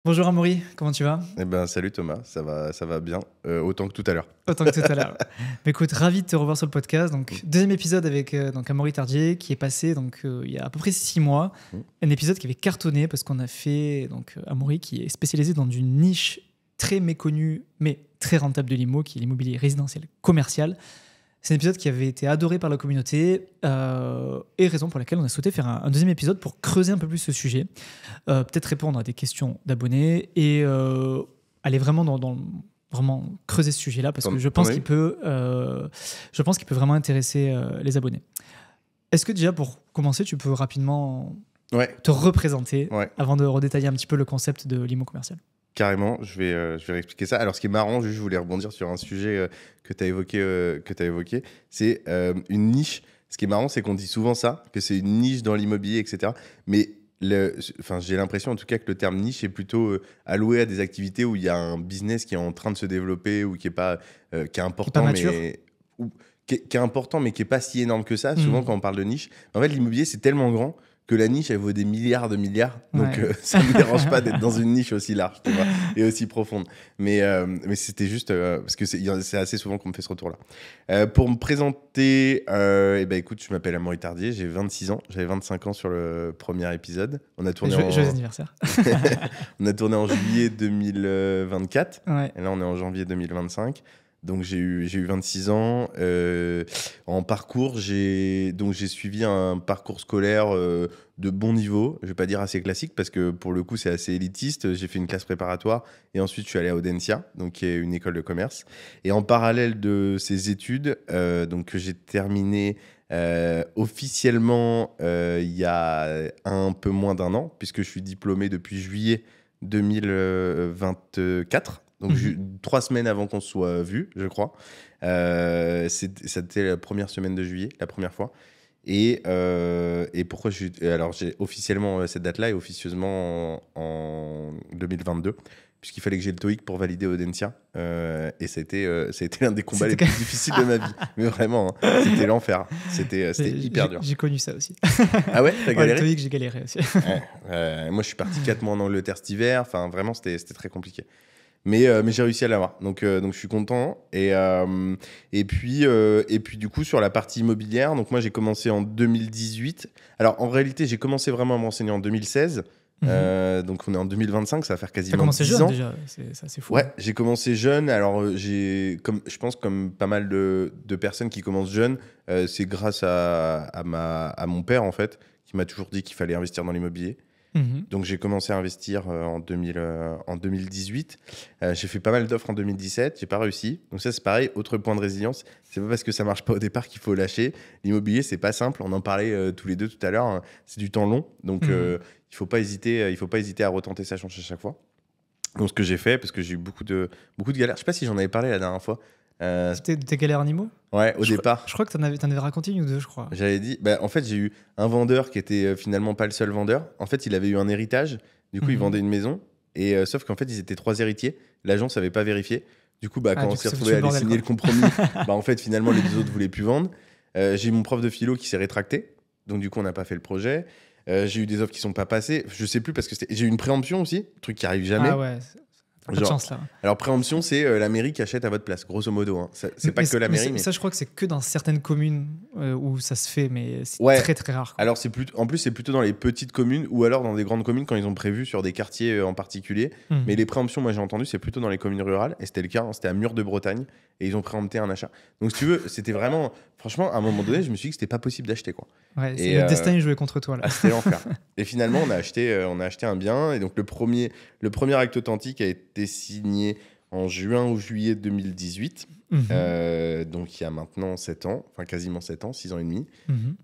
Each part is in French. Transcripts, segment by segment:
Bonjour Amaury, comment tu vas? Eh ben, salut Thomas, ça va bien, autant que tout à l'heure. Autant que tout à l'heure. Bah, écoute, ravi de te revoir sur le podcast. Donc, deuxième épisode avec donc Amaury Tardier qui est passé il y a à peu près 6 mois. Mm. Un épisode qui avait cartonné parce qu'on a fait Amaury qui est spécialisé dans une niche très méconnue mais très rentable de l'IMO, qui est l'immobilier résidentiel commercial. C'est un épisode qui avait été adoré par la communauté et raison pour laquelle on a souhaité faire un deuxième épisode pour creuser un peu plus ce sujet, peut-être répondre à des questions d'abonnés et aller vraiment vraiment creuser ce sujet-là parce que je pense qu'il peut vraiment intéresser les abonnés. Est-ce que déjà pour commencer, tu peux rapidement te représenter avant de redétailler un petit peu le concept de l'IMO commercial? Carrément, je vais expliquer ça. Alors, ce qui est marrant, je voulais rebondir sur un sujet que tu as évoqué, c'est une niche. Ce qui est marrant, c'est qu'on dit souvent ça, que c'est une niche dans l'immobilier, etc. Mais j'ai l'impression, en tout cas, que le terme niche est plutôt alloué à des activités où il y a un business qui est en train de se développer ou qui est important, qui est important, mais qui est pas si énorme que ça. Souvent, quand on parle de niche, en fait, l'immobilier, c'est tellement grand que la niche, elle vaut des milliards de milliards. Donc, ça ne me dérange pas d'être dans une niche aussi large, tu vois, et aussi profonde. Mais c'était juste parce que c'est assez souvent qu'on me fait ce retour-là. Pour me présenter, écoute, je m'appelle Amaury Tardier, j'ai 26 ans. J'avais 25 ans sur le premier épisode. On a tourné Joyeux anniversaire. On a tourné en juillet 2024. Ouais. Et là, on est en janvier 2025. Donc j'ai eu 26 ans. En parcours, j'ai suivi un parcours scolaire de bon niveau. Je vais pas dire assez classique parce que pour le coup c'est assez élitiste. J'ai fait une classe préparatoire et ensuite je suis allé à Audencia, donc qui est une école de commerce. Et en parallèle de ces études, que j'ai terminé officiellement il y a un peu moins d'un an, puisque je suis diplômé depuis juillet 2024. Donc, 3 semaines avant qu'on se soit vu, je crois. C'était la première semaine de juillet, la première fois. Et pourquoi alors, j'ai officiellement cette date-là et officieusement en 2022, puisqu'il fallait que j'ai le TOEIC pour valider Audencia. Et ça a été l'un des combats les plus difficiles de ma vie. Mais vraiment, hein, c'était l'enfer. C'était hyper dur. J'ai connu ça aussi. Ah ouais, t'as galéré? Le TOEIC, j'ai galéré aussi. Moi, je suis parti 4 mois en Angleterre cet hiver. Enfin, vraiment, c'était très compliqué. Mais j'ai réussi à l'avoir, donc je suis content. Et puis du coup, sur la partie immobilière, donc moi j'ai commencé en 2018. Alors en réalité, j'ai commencé vraiment à me renseigner en 2016. Donc on est en 2025, ça va faire quasiment 10 ans. T'as commencé jeune déjà, c'est fou. Ouais, j'ai commencé jeune. Alors je pense comme pas mal de personnes qui commencent jeunes, c'est grâce à mon père en fait, qui m'a toujours dit qu'il fallait investir dans l'immobilier. Donc j'ai commencé à investir en 2018. J'ai fait pas mal d'offres en 2017, j'ai pas réussi. Donc ça c'est pareil, autre point de résilience. C'est pas parce que ça marche pas au départ qu'il faut lâcher. L'immobilier c'est pas simple. On en parlait tous les deux tout à l'heure. Hein. C'est du temps long, donc il faut pas hésiter à retenter sa chance à chaque fois. Donc ce que j'ai fait, parce que j'ai eu beaucoup de galères. Je sais pas si j'en avais parlé la dernière fois. C'était tes galères en IMO? Ouais, au départ. Je crois que t'en avais raconté une ou deux, je crois. J'avais dit, en fait, j'ai eu un vendeur qui était finalement pas le seul vendeur. En fait, il avait eu un héritage. Du coup, il vendait une maison. Et sauf qu'en fait, ils étaient 3 héritiers. L'agent savait pas vérifier. Du coup, quand on s'est retrouvé à aller signer le compromis, en fait, finalement, les 2 autres voulaient plus vendre. J'ai eu mon prof de philo qui s'est rétracté. Donc, du coup, on n'a pas fait le projet. J'ai eu des offres qui sont pas passées. Je sais plus parce que j'ai eu une préemption aussi, truc qui arrive jamais. Ah ouais. Pas de chance là. Alors préemption, c'est la mairie qui achète à votre place, grosso modo. Hein. C'est pas que la mairie. Mais ça, je crois que c'est que dans certaines communes où ça se fait, mais c'est très très rare. Quoi. Alors en plus, c'est plutôt dans les petites communes ou alors dans des grandes communes quand ils ont prévu sur des quartiers en particulier. Mais les préemptions, moi j'ai entendu, c'est plutôt dans les communes rurales. Et c'était le cas, hein, c'était à Mur de Bretagne. Et ils ont préempté un achat. Donc si tu veux, c'était vraiment... Franchement, à un moment donné, je me suis dit que c'était pas possible d'acheter. Quoi. Ouais, le destin il jouait contre toi là. C'était l'enfer. Et finalement, on a acheté un bien. Et donc le premier acte authentique a été signé en juin ou juillet 2018. Donc il y a maintenant 7 ans, enfin quasiment 7 ans, 6 ans et demi.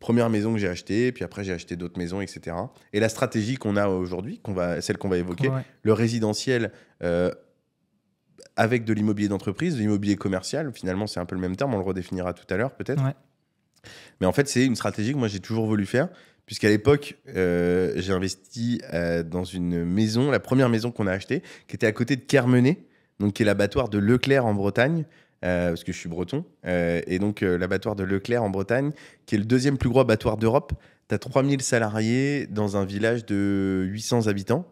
Première maison que j'ai achetée, puis après j'ai acheté d'autres maisons, etc. Et la stratégie qu'on a aujourd'hui, celle qu'on va évoquer, le résidentiel avec de l'immobilier d'entreprise, de l'immobilier commercial, finalement c'est un peu le même terme, on le redéfinira tout à l'heure peut-être. Ouais. Mais en fait c'est une stratégie que moi j'ai toujours voulu faire, puisqu'à l'époque j'ai investi dans une maison, la première maison qu'on a achetée, qui était à côté de Kermenay, donc qui est l'abattoir de Leclerc en Bretagne, parce que je suis breton, et donc l'abattoir de Leclerc en Bretagne, qui est le 2e plus gros abattoir d'Europe. Tu as 3000 salariés dans un village de 800 habitants.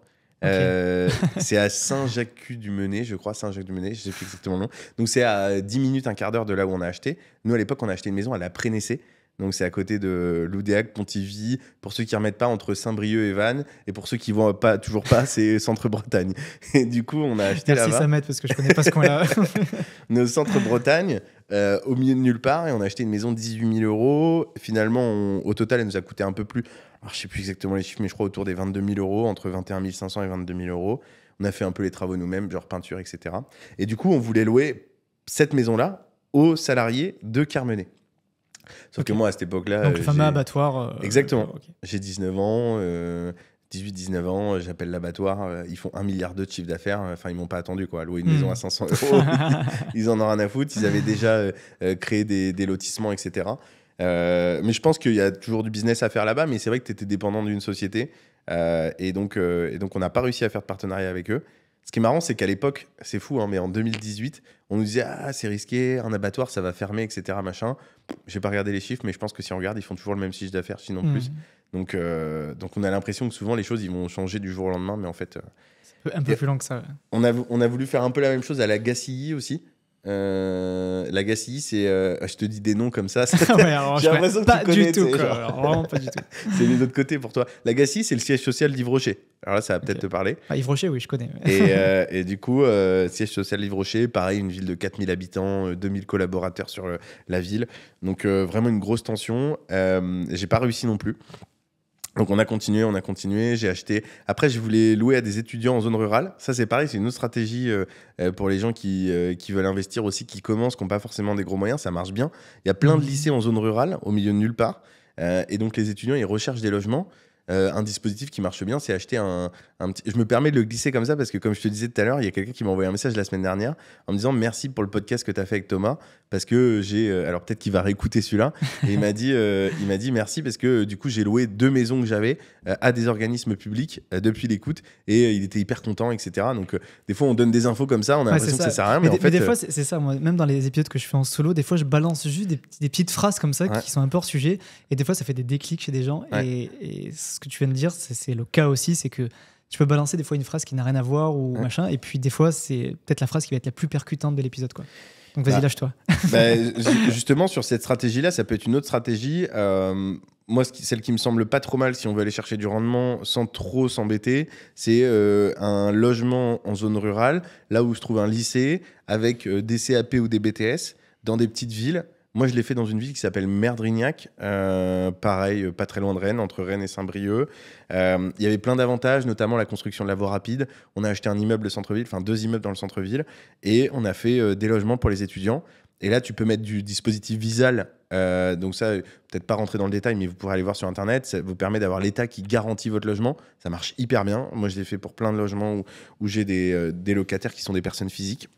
C'est à Saint-Jacques-du-Menez, je crois, Saint-Jacques-du-Menez, je sais plus exactement le nom. Donc c'est à 10 minutes, un quart d'heure de là où on a acheté. Nous, à l'époque, on a acheté une maison à la Prénessé. Donc c'est à côté de Loudéac, Pontivy. Pour ceux qui ne remettent pas, entre Saint-Brieuc et Vannes. Et pour ceux qui ne vont pas, toujours pas, c'est Centre-Bretagne. Et du coup, on a acheté Merci là-bas. Samet, parce que je connais pas ce coin-là. Nos Centre-Bretagne, au milieu de nulle part. Et on a acheté une maison de 18 000 euros. Finalement, au total, elle nous a coûté un peu plus. Alors, je ne sais plus exactement les chiffres, mais je crois autour des 22 000 euros, entre 21 500 et 22 000 euros. On a fait un peu les travaux nous-mêmes, genre peinture, etc. Et du coup, on voulait louer cette maison-là aux salariés de Carmenay. Sauf que moi, à cette époque-là... Donc, le fameux abattoir. Exactement. J'ai 19 ans, 18-19 ans, j'appelle l'abattoir, ils font 1 milliard de chiffre d'affaires. Enfin, ils m'ont pas attendu, quoi. Louer une maison à 500 euros, ils en ont rien à foutre. Ils avaient déjà créé des lotissements, etc. Mais je pense qu'il y a toujours du business à faire là-bas, mais c'est vrai que tu étais dépendant d'une société. Et donc, on n'a pas réussi à faire de partenariat avec eux. Ce qui est marrant, c'est qu'à l'époque, c'est fou, hein, mais en 2018, on nous disait « Ah, c'est risqué, un abattoir, ça va fermer, etc. » machin. J'ai pas regardé les chiffres, mais je pense que si on regarde, ils font toujours le même chiffre d'affaires, sinon plus. Donc, on a l'impression que souvent, les choses ils vont changer du jour au lendemain, mais en fait... un peu plus long que ça. Ouais. On a voulu faire un peu la même chose à la Gacilly aussi. La Gacilly, c'est... je te dis des noms comme ça. Ouais, alors, j'ai l'impression que tu connais. Pas du tout, quoi. Alors, vraiment pas du tout. C'est de l'autre côté pour toi. La Gacilly, c'est le siège social d'Yves Rocher. Alors là, ça va peut-être te parler. Ah, Yves Rocher, oui, je connais. Et du coup, siège social d'Yves Rocher, pareil, une ville de 4000 habitants, 2000 collaborateurs sur la ville. Donc, vraiment une grosse tension. J'ai pas réussi non plus. Donc on a continué, j'ai acheté. Après, je voulais louer à des étudiants en zone rurale. Ça, c'est pareil, c'est une autre stratégie pour les gens qui veulent investir aussi, qui commencent, qui n'ont pas forcément des gros moyens. Ça marche bien. Il y a plein de lycées en zone rurale, au milieu de nulle part. Et donc les étudiants, ils recherchent des logements. Un dispositif qui marche bien, c'est acheter un petit... Je me permets de le glisser comme ça parce que, comme je te disais tout à l'heure, il y a quelqu'un qui m'a envoyé un message la semaine dernière en me disant merci pour le podcast que tu as fait avec Thomas, parce que j'ai... alors peut-être qu'il va réécouter celui-là. Et il m'a dit merci parce que du coup, j'ai loué 2 maisons que j'avais à des organismes publics depuis l'écoute, et il était hyper content, etc. Donc des fois, on donne des infos comme ça, on a l'impression que ça sert à rien. Mais en fait, des fois, c'est ça. Moi, même dans les épisodes que je fais en solo, des fois, je balance juste des petites phrases comme ça qui sont un peu hors sujet. Et des fois, ça fait des déclics chez des gens. Ouais. Et ce que tu viens de dire, c'est le cas aussi, c'est que tu peux balancer des fois une phrase qui n'a rien à voir ou machin, et puis des fois, c'est peut-être la phrase qui va être la plus percutante de l'épisode, quoi. Donc vas-y, lâche-toi. Justement, sur cette stratégie-là, ça peut être une autre stratégie. Moi, celle qui me semble pas trop mal si on veut aller chercher du rendement sans trop s'embêter, c'est un logement en zone rurale, là où se trouve un lycée, avec des CAP ou des BTS, dans des petites villes. Moi, je l'ai fait dans une ville qui s'appelle Merdrignac, pareil, pas très loin de Rennes, entre Rennes et Saint-Brieuc. Il y avait plein d'avantages, notamment la construction de la voie rapide. On a acheté un immeuble centre-ville, enfin 2 immeubles dans le centre-ville, et on a fait des logements pour les étudiants. Et là, tu peux mettre du dispositif Visal. Donc ça, peut-être pas rentrer dans le détail, mais vous pourrez aller voir sur Internet. Ça vous permet d'avoir l'État qui garantit votre logement. Ça marche hyper bien. Moi, je l'ai fait pour plein de logements où j'ai des locataires qui sont des personnes physiques.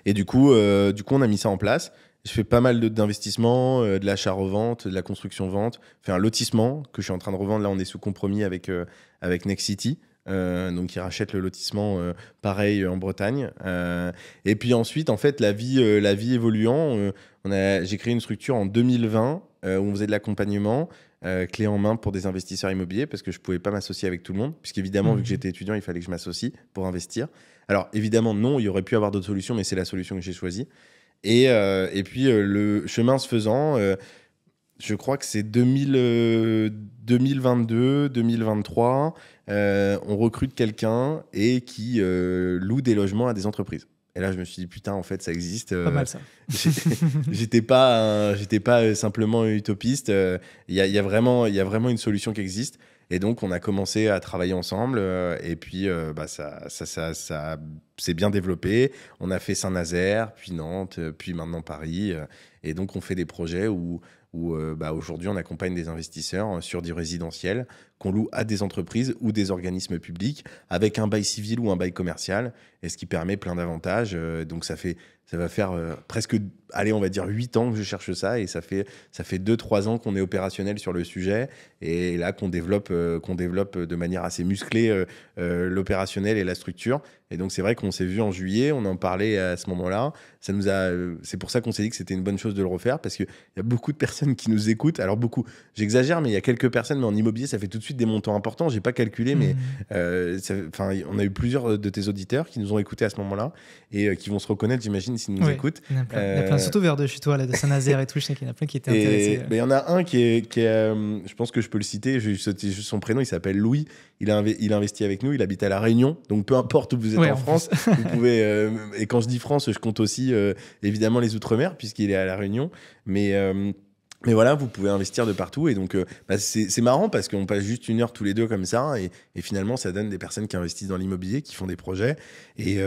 Et du coup, on a mis ça en place. Je fais pas mal d'investissements, de l'achat-revente, de la construction-vente. Je fais un lotissement que je suis en train de revendre. Là, on est sous compromis avec Next City. Donc, ils rachètent le lotissement, pareil, en Bretagne. Et puis ensuite, en fait, la vie évoluant, j'ai créé une structure en 2020 où on faisait de l'accompagnement clé en main pour des investisseurs immobiliers parce que je ne pouvais pas m'associer avec tout le monde. Puisqu'évidemment, vu que j'étais étudiant, il fallait que je m'associe pour investir. Alors, évidemment, non, il y aurait pu avoir d'autres solutions, mais c'est la solution que j'ai choisie. Et puis, le chemin se faisant, je crois que c'est 2022, 2023, on recrute quelqu'un et qui loue des logements à des entreprises. Et là, je me suis dit, putain, en fait, ça existe. Pas mal, ça. J'étais pas simplement utopiste. Il y a vraiment une solution qui existe. Et donc, on a commencé à travailler ensemble. Et puis, ça s'est bien développé. On a fait Saint-Nazaire, puis Nantes, puis maintenant Paris. Et donc, on fait des projets où aujourd'hui, on accompagne des investisseurs sur du résidentiel qu'on loue à des entreprises ou des organismes publics avec un bail civil ou un bail commercial, et ce qui permet plein d'avantages. Donc, ça va faire presque, allez, on va dire 8 ans que je cherche ça, et ça fait 2-3 ans qu'on est opérationnel sur le sujet, et là qu'on développe de manière assez musclée l'opérationnel et la structure. Et donc, c'est vrai qu'on s'est vu en juillet, on en parlait à ce moment-là. C'est pour ça qu'on s'est dit que c'était une bonne chose de le refaire, parce qu'il y a beaucoup de personnes qui nous écoutent. Alors beaucoup, j'exagère, mais il y a quelques personnes, mais en immobilier, ça fait tout de suite des montants importants. J'ai pas calculé, mais on a eu plusieurs de tes auditeurs qui nous ont écoutés à ce moment-là et qui vont se reconnaître, j'imagine, s'ils nous écoutent. Il y en a plein, surtout vers de chez toi, là, de Saint-Nazaire et tout. Je sais qu'il y en a plein qui étaient intéressés. Il y en a un qui est je pense que je peux le citer, je vais sauter juste son prénom, il s'appelle Louis. Il a investi avec nous, il habite à La Réunion, donc peu importe où vous êtes en France, vous pouvez. Et quand je dis France, je compte aussi évidemment les Outre-mer, puisqu'il est à La Réunion. Mais voilà, vous pouvez investir de partout. Et donc, c'est marrant parce qu'on passe juste 1 heure tous les deux comme ça. Et finalement, ça donne des personnes qui investissent dans l'immobilier, qui font des projets. Et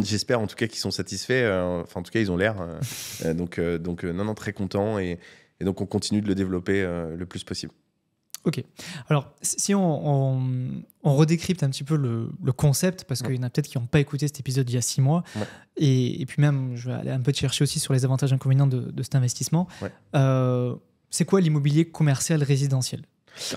j'espère en tout cas qu'ils sont satisfaits. Enfin, en tout cas, ils ont l'air. Donc, non, très contents. Et donc, on continue de le développer le plus possible. Ok. Alors, si on redécrypte un petit peu le concept, parce qu'il y en a peut-être qui n'ont pas écouté cet épisode il y a 6 mois, et puis même, je vais aller un peu te chercher aussi sur les avantages et inconvénients de cet investissement. C'est quoi l'immobilier commercial résidentiel ?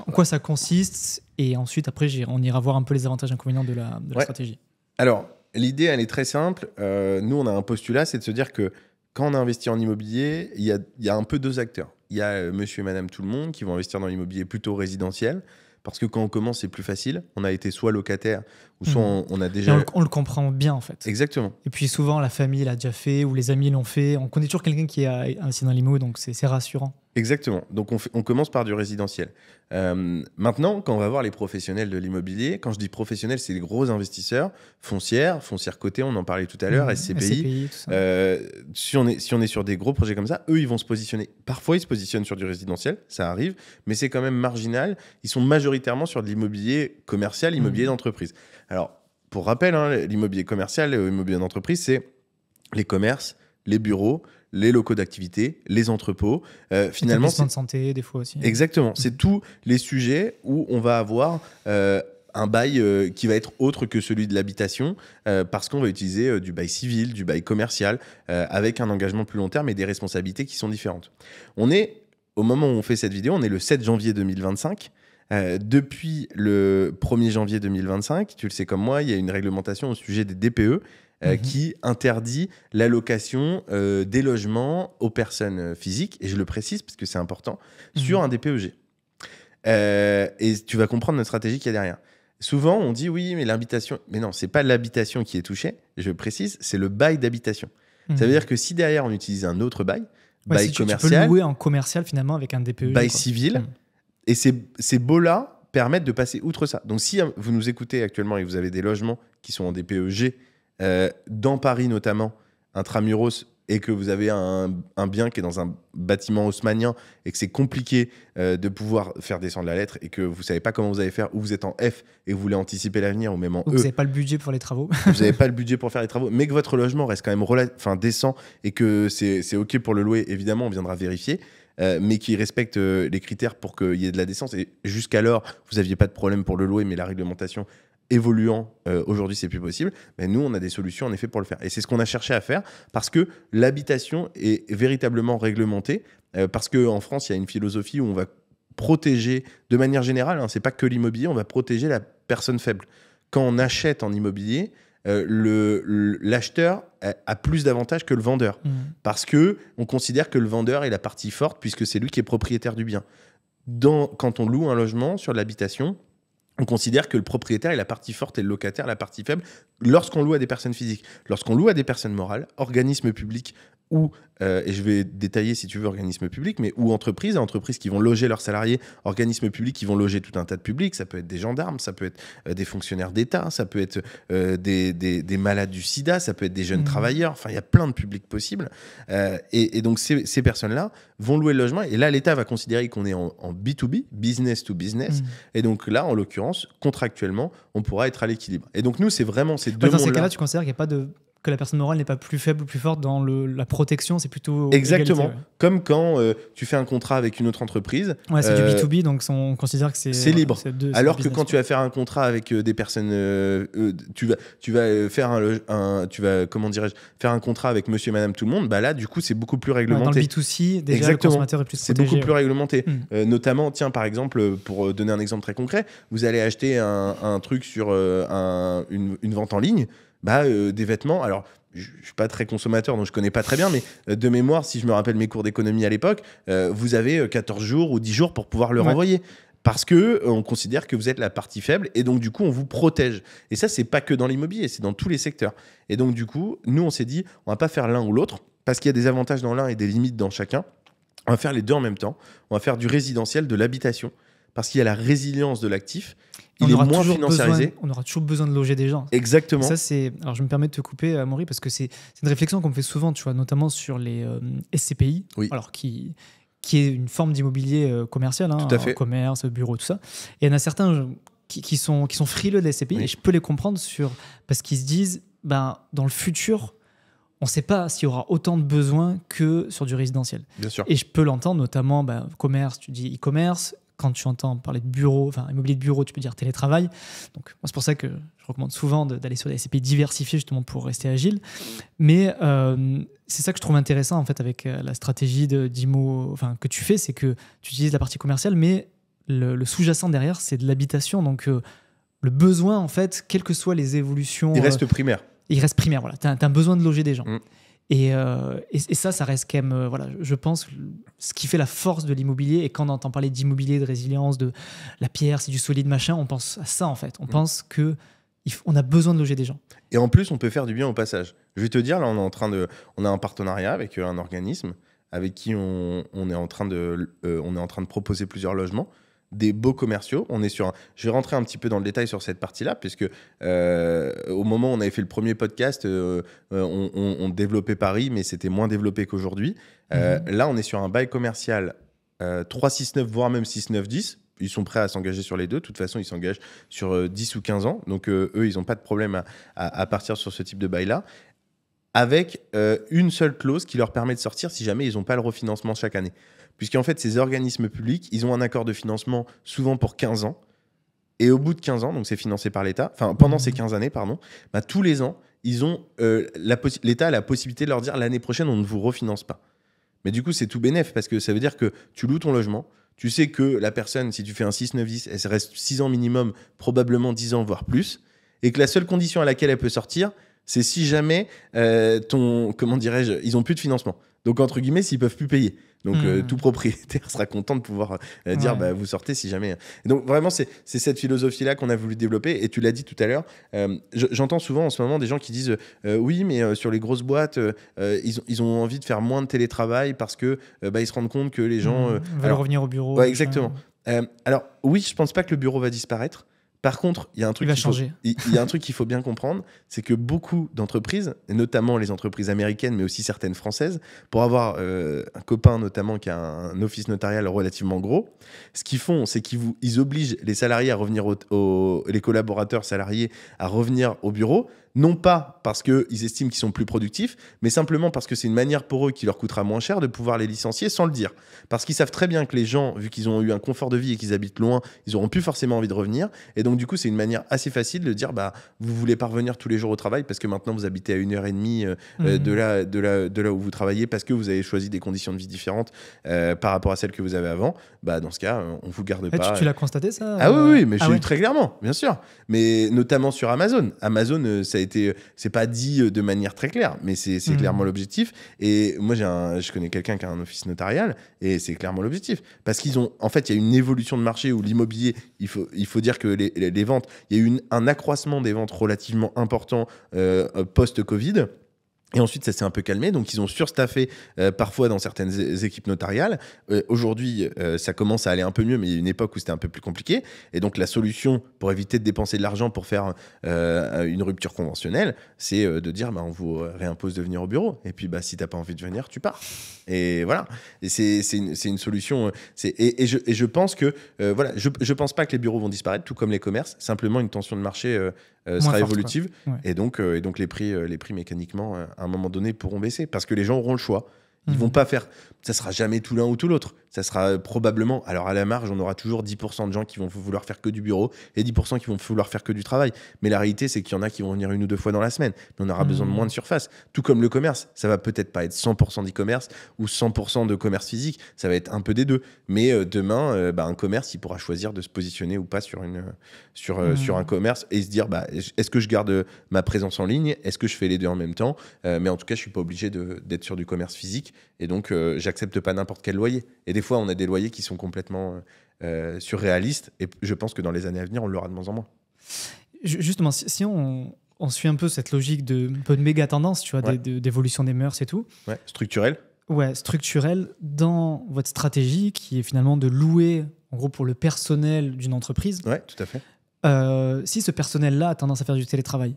En quoi ça consiste ? Et ensuite, après, on ira voir un peu les avantages et inconvénients de la stratégie. Alors, l'idée, elle est très simple. Nous, on a un postulat, c'est de se dire que quand on investit en immobilier, il y a un peu 2 acteurs. Il y a monsieur et madame tout le monde qui vont investir dans l'immobilier plutôt résidentiel, parce que quand on commence, c'est plus facile. On a été soit locataire, ou soit on a déjà... On le comprend bien, en fait. Exactement. Et puis souvent, la famille l'a déjà fait, ou les amis l'ont fait. On connaît toujours quelqu'un qui a investi dans l'immo, donc c'est rassurant. Exactement. Donc, on commence par du résidentiel. Maintenant, quand on va voir les professionnels de l'immobilier, quand je dis professionnels, c'est les gros investisseurs, foncière cotée, on en parlait tout à l'heure, SCPI. Tout ça. Si on est sur des gros projets comme ça, eux, ils vont se positionner. Parfois, ils se positionnent sur du résidentiel, ça arrive, mais c'est quand même marginal. Ils sont majoritairement sur de l'immobilier commercial, immobilier d'entreprise. Alors, pour rappel, l'immobilier commercial, l'immobilier d'entreprise, c'est les commerces, les bureaux, les locaux d'activité, les entrepôts. Finalement, établissement de santé, des fois aussi. Exactement. C'est tous les sujets où on va avoir un bail qui va être autre que celui de l'habitation, parce qu'on va utiliser du bail civil, du bail commercial, avec un engagement plus long terme et des responsabilités qui sont différentes. Au moment où on fait cette vidéo, on est le 7 janvier 2025. Depuis le 1er janvier 2025, tu le sais comme moi, il y a une réglementation au sujet des DPE qui interdit l'allocation des logements aux personnes physiques, et je le précise parce que c'est important, sur un DPEG. Et tu vas comprendre notre stratégie qu'il y a derrière. Souvent, on dit oui, mais l'habitation... Mais non, c'est pas l'habitation qui est touchée, je précise, c'est le bail d'habitation. Ça veut dire que si derrière, on utilise un autre bail, bail si commercial... Tu peux louer en commercial, finalement, avec un DPEG. Bail civil... Et ces baux-là permettent de passer outre ça. Donc, si vous nous écoutez actuellement et que vous avez des logements qui sont en DPEG, dans Paris notamment, intramuros, et que vous avez un bien qui est dans un bâtiment haussmannien et que c'est compliqué de pouvoir faire descendre la lettre et que vous ne savez pas comment vous allez faire, ou vous êtes en F et vous voulez anticiper l'avenir, ou même en E. Vous n'avez pas le budget pour les travaux. Vous n'avez pas le budget pour faire les travaux, mais que votre logement reste quand même décent et que c'est OK pour le louer, évidemment, on viendra vérifier. Mais qui respecte les critères pour qu'il y ait de la décence. Et jusqu'alors, vous n'aviez pas de problème pour le louer, mais la réglementation évoluant, aujourd'hui, c'est plus possible. Mais nous, on a des solutions, en effet, pour le faire. Et c'est ce qu'on a cherché à faire, parce que l'habitation est véritablement réglementée, parce qu'en France, il y a une philosophie où on va protéger, de manière générale, c'est pas que l'immobilier, on va protéger la personne faible. Quand on achète en immobilier, l'acheteur a plus d'avantages que le vendeur, parce que on considère que le vendeur est la partie forte, puisque c'est lui qui est propriétaire du bien. Quand on loue un logement sur l'habitation, on considère que le propriétaire est la partie forte et le locataire la partie faible lorsqu'on loue à des personnes physiques. Lorsqu'on loue à des personnes morales, organismes publics ou, et je vais détailler si tu veux, organismes publics, mais ou entreprises qui vont loger leurs salariés, organismes publics qui vont loger tout un tas de publics, ça peut être des gendarmes, ça peut être des fonctionnaires d'État, ça peut être des malades du sida, ça peut être des jeunes travailleurs, enfin il y a plein de publics possibles. Et donc ces personnes-là vont louer le logement, et là l'État va considérer qu'on est en B2B, business to business, et donc là en l'occurrence, contractuellement, on pourra être à l'équilibre. Et donc nous, c'est vraiment ces deux mondes-là. Dans ces cas-là, tu considères qu'il n'y a pas que la personne morale n'est pas plus faible ou plus forte dans la protection, c'est plutôt exactement égalité, comme quand tu fais un contrat avec une autre entreprise. C'est du B2B, donc on considère que c'est libre. Alors que quand tu vas faire un contrat avec des personnes, tu vas faire faire un contrat avec monsieur et madame tout le monde, bah là du coup c'est beaucoup plus réglementé. Dans le B2C, déjà exactement. Le consommateur est plus protégé. C'est beaucoup plus réglementé. Notamment, tiens, par exemple, pour donner un exemple très concret, vous allez acheter un truc sur une vente en ligne. Des vêtements. Alors, je suis pas très consommateur, donc je connais pas très bien, mais de mémoire, si je me rappelle mes cours d'économie à l'époque, vous avez 14 jours ou 10 jours pour pouvoir le renvoyer. Parce que on considère que vous êtes la partie faible et donc du coup on vous protège. Et ça, c'est pas que dans l'immobilier, c'est dans tous les secteurs. Et donc du coup, nous on s'est dit, on va pas faire l'un ou l'autre parce qu'il y a des avantages dans l'un et des limites dans chacun. On va faire les deux en même temps. On va faire du résidentiel, de l'habitation, parce qu'il y a la résilience de l'actif. Il est moins financiarisé. On aura toujours besoin de loger des gens. Exactement. Et ça, alors, je me permets de te couper, Amaury, parce que c'est une réflexion qu'on fait souvent, tu vois, notamment sur les SCPI, alors qui est une forme d'immobilier commercial, tout à fait. Commerce, bureau, tout ça. Et il y en a certains qui sont frileux des SCPI, et je peux les comprendre parce qu'ils se disent, dans le futur, on ne sait pas s'il y aura autant de besoins que sur du résidentiel. Bien sûr. Et je peux l'entendre, notamment commerce, tu dis e-commerce. Quand tu entends parler de bureau, immobilier de bureau, tu peux dire télétravail. Donc, moi, c'est pour ça que je recommande souvent d'aller sur des SCPI diversifiés, justement, pour rester agile. Mais c'est ça que je trouve intéressant, en fait, avec la stratégie d'IMO que tu fais, c'est que tu utilises la partie commerciale, mais le sous-jacent derrière, c'est de l'habitation. Donc, le besoin, en fait, quelles que soient les évolutions... Il reste primaire. Il reste primaire, voilà. Tu as besoin de loger des gens. Et ça reste quand même, je pense, ce qui fait la force de l'immobilier. Et quand on entend parler d'immobilier, de résilience, de la pierre, c'est du solide, machin, on pense à ça, en fait. On pense qu'on a besoin de loger des gens. Et en plus, on peut faire du bien au passage. Je vais te dire, là, on a un partenariat avec un organisme avec qui on est en train de proposer plusieurs logements. Des beaux commerciaux. Je vais rentrer un petit peu dans le détail sur cette partie-là, puisque au moment où on avait fait le premier podcast, on développait Paris, mais c'était moins développé qu'aujourd'hui. Là, on est sur un bail commercial 369, voire même 6910. Ils sont prêts à s'engager sur les deux. De toute façon, ils s'engagent sur 10 ou 15 ans. Donc, eux, ils n'ont pas de problème à partir sur ce type de bail-là. Avec une seule clause qui leur permet de sortir si jamais ils n'ont pas le refinancement chaque année. Puisqu'en fait, ces organismes publics, ils ont un accord de financement souvent pour 15 ans. Et au bout de 15 ans, donc c'est financé par l'État, pendant ces 15 années, tous les ans, l'État a la possibilité de leur dire l'année prochaine, on ne vous refinance pas. Mais du coup, c'est tout bénef parce que ça veut dire que tu loues ton logement, tu sais que la personne, si tu fais un 6-9-10, elle reste 6 ans minimum, probablement 10 ans, voire plus, et que la seule condition à laquelle elle peut sortir, c'est si jamais ils n'ont plus de financement. Donc, entre guillemets, s'ils ne peuvent plus payer. Donc, tout propriétaire sera content de pouvoir dire vous sortez si jamais. Et donc, vraiment, c'est cette philosophie-là qu'on a voulu développer. Et tu l'as dit tout à l'heure. J'entends souvent en ce moment des gens qui disent oui, mais sur les grosses boîtes, ils ont envie de faire moins de télétravail parce que ils se rendent compte que les gens veulent revenir au bureau. Ouais, exactement. Alors, oui, je ne pense pas que le bureau va disparaître. Par contre, il y a un truc il y a un truc qu'il faut bien comprendre, c'est que beaucoup d'entreprises, et notamment les entreprises américaines, mais aussi certaines françaises, pour avoir un copain notamment qui a un office notarial relativement gros, ce qu'ils font, c'est qu'ils obligent les salariés à revenir les collaborateurs salariés à revenir au bureau, non pas parce qu'ils estiment qu'ils sont plus productifs, mais simplement parce que c'est une manière pour eux qui leur coûtera moins cher de pouvoir les licencier sans le dire. Parce qu'ils savent très bien que les gens, vu qu'ils ont eu un confort de vie et qu'ils habitent loin, ils n'auront plus forcément envie de revenir. Et donc, du coup, c'est une manière assez facile de dire vous voulez pas revenir tous les jours au travail parce que maintenant vous habitez à 1h30 de là où vous travaillez parce que vous avez choisi des conditions de vie différentes par rapport à celles que vous avez avant. Dans ce cas, on vous garde pas. Tu l'as constaté, ça? Ah oui, mais j'ai eu très clairement, bien sûr. Mais notamment sur Amazon. Amazon, c'est pas dit de manière très claire, mais c'est clairement l'objectif. Et moi, je connais quelqu'un qui a un office notarial et c'est clairement l'objectif. Parce il y a une évolution de marché où l'immobilier, il faut dire que les ventes, il y a eu un accroissement des ventes relativement important post-Covid. Et ensuite, ça s'est un peu calmé. Donc, ils ont surstaffé parfois dans certaines équipes notariales. Aujourd'hui, ça commence à aller un peu mieux, mais il y a une époque où c'était un peu plus compliqué. Et donc, la solution pour éviter de dépenser de l'argent pour faire une rupture conventionnelle, c'est de dire on vous réimpose de venir au bureau. Et puis, si tu n'as pas envie de venir, tu pars. Et voilà. Et c'est une solution. Et je pense que je pense pas que les bureaux vont disparaître, tout comme les commerces. Simplement, une tension de marché sera évolutive. Ouais. Et donc les prix mécaniquement, à un moment donné, pourront baisser. Parce que les gens auront le choix. Ils vont pas faire... ça sera jamais tout l'un ou tout l'autre. Ça sera probablement, alors à la marge, on aura toujours 10% de gens qui vont vouloir faire que du bureau et 10% qui vont vouloir faire que du travail. Mais la réalité, c'est qu'il y en a qui vont venir 1 ou 2 fois dans la semaine. Mais on aura besoin de moins de surface. Tout comme le commerce. Ça va peut-être pas être 100% d'e-commerce ou 100% de commerce physique. Ça va être un peu des deux. Mais demain, un commerce, il pourra choisir de se positionner ou pas sur un commerce et se dire, est-ce que je garde ma présence en ligne? Est-ce que je fais les deux en même temps? Mais en tout cas, je suis pas obligé d'être sur du commerce physique. Et donc, j'accepte pas n'importe quel loyer. Et des fois, on a des loyers qui sont complètement surréalistes. Et je pense que dans les années à venir, on l'aura de moins en moins. Justement, si on suit un peu cette logique de méga tendance, tu vois, d'évolution des mœurs et tout. Ouais, structurel. Ouais, structurel dans votre stratégie qui est finalement de louer, en gros, pour le personnel d'une entreprise. Ouais, tout à fait. Si ce personnel-là a tendance à faire du télétravail,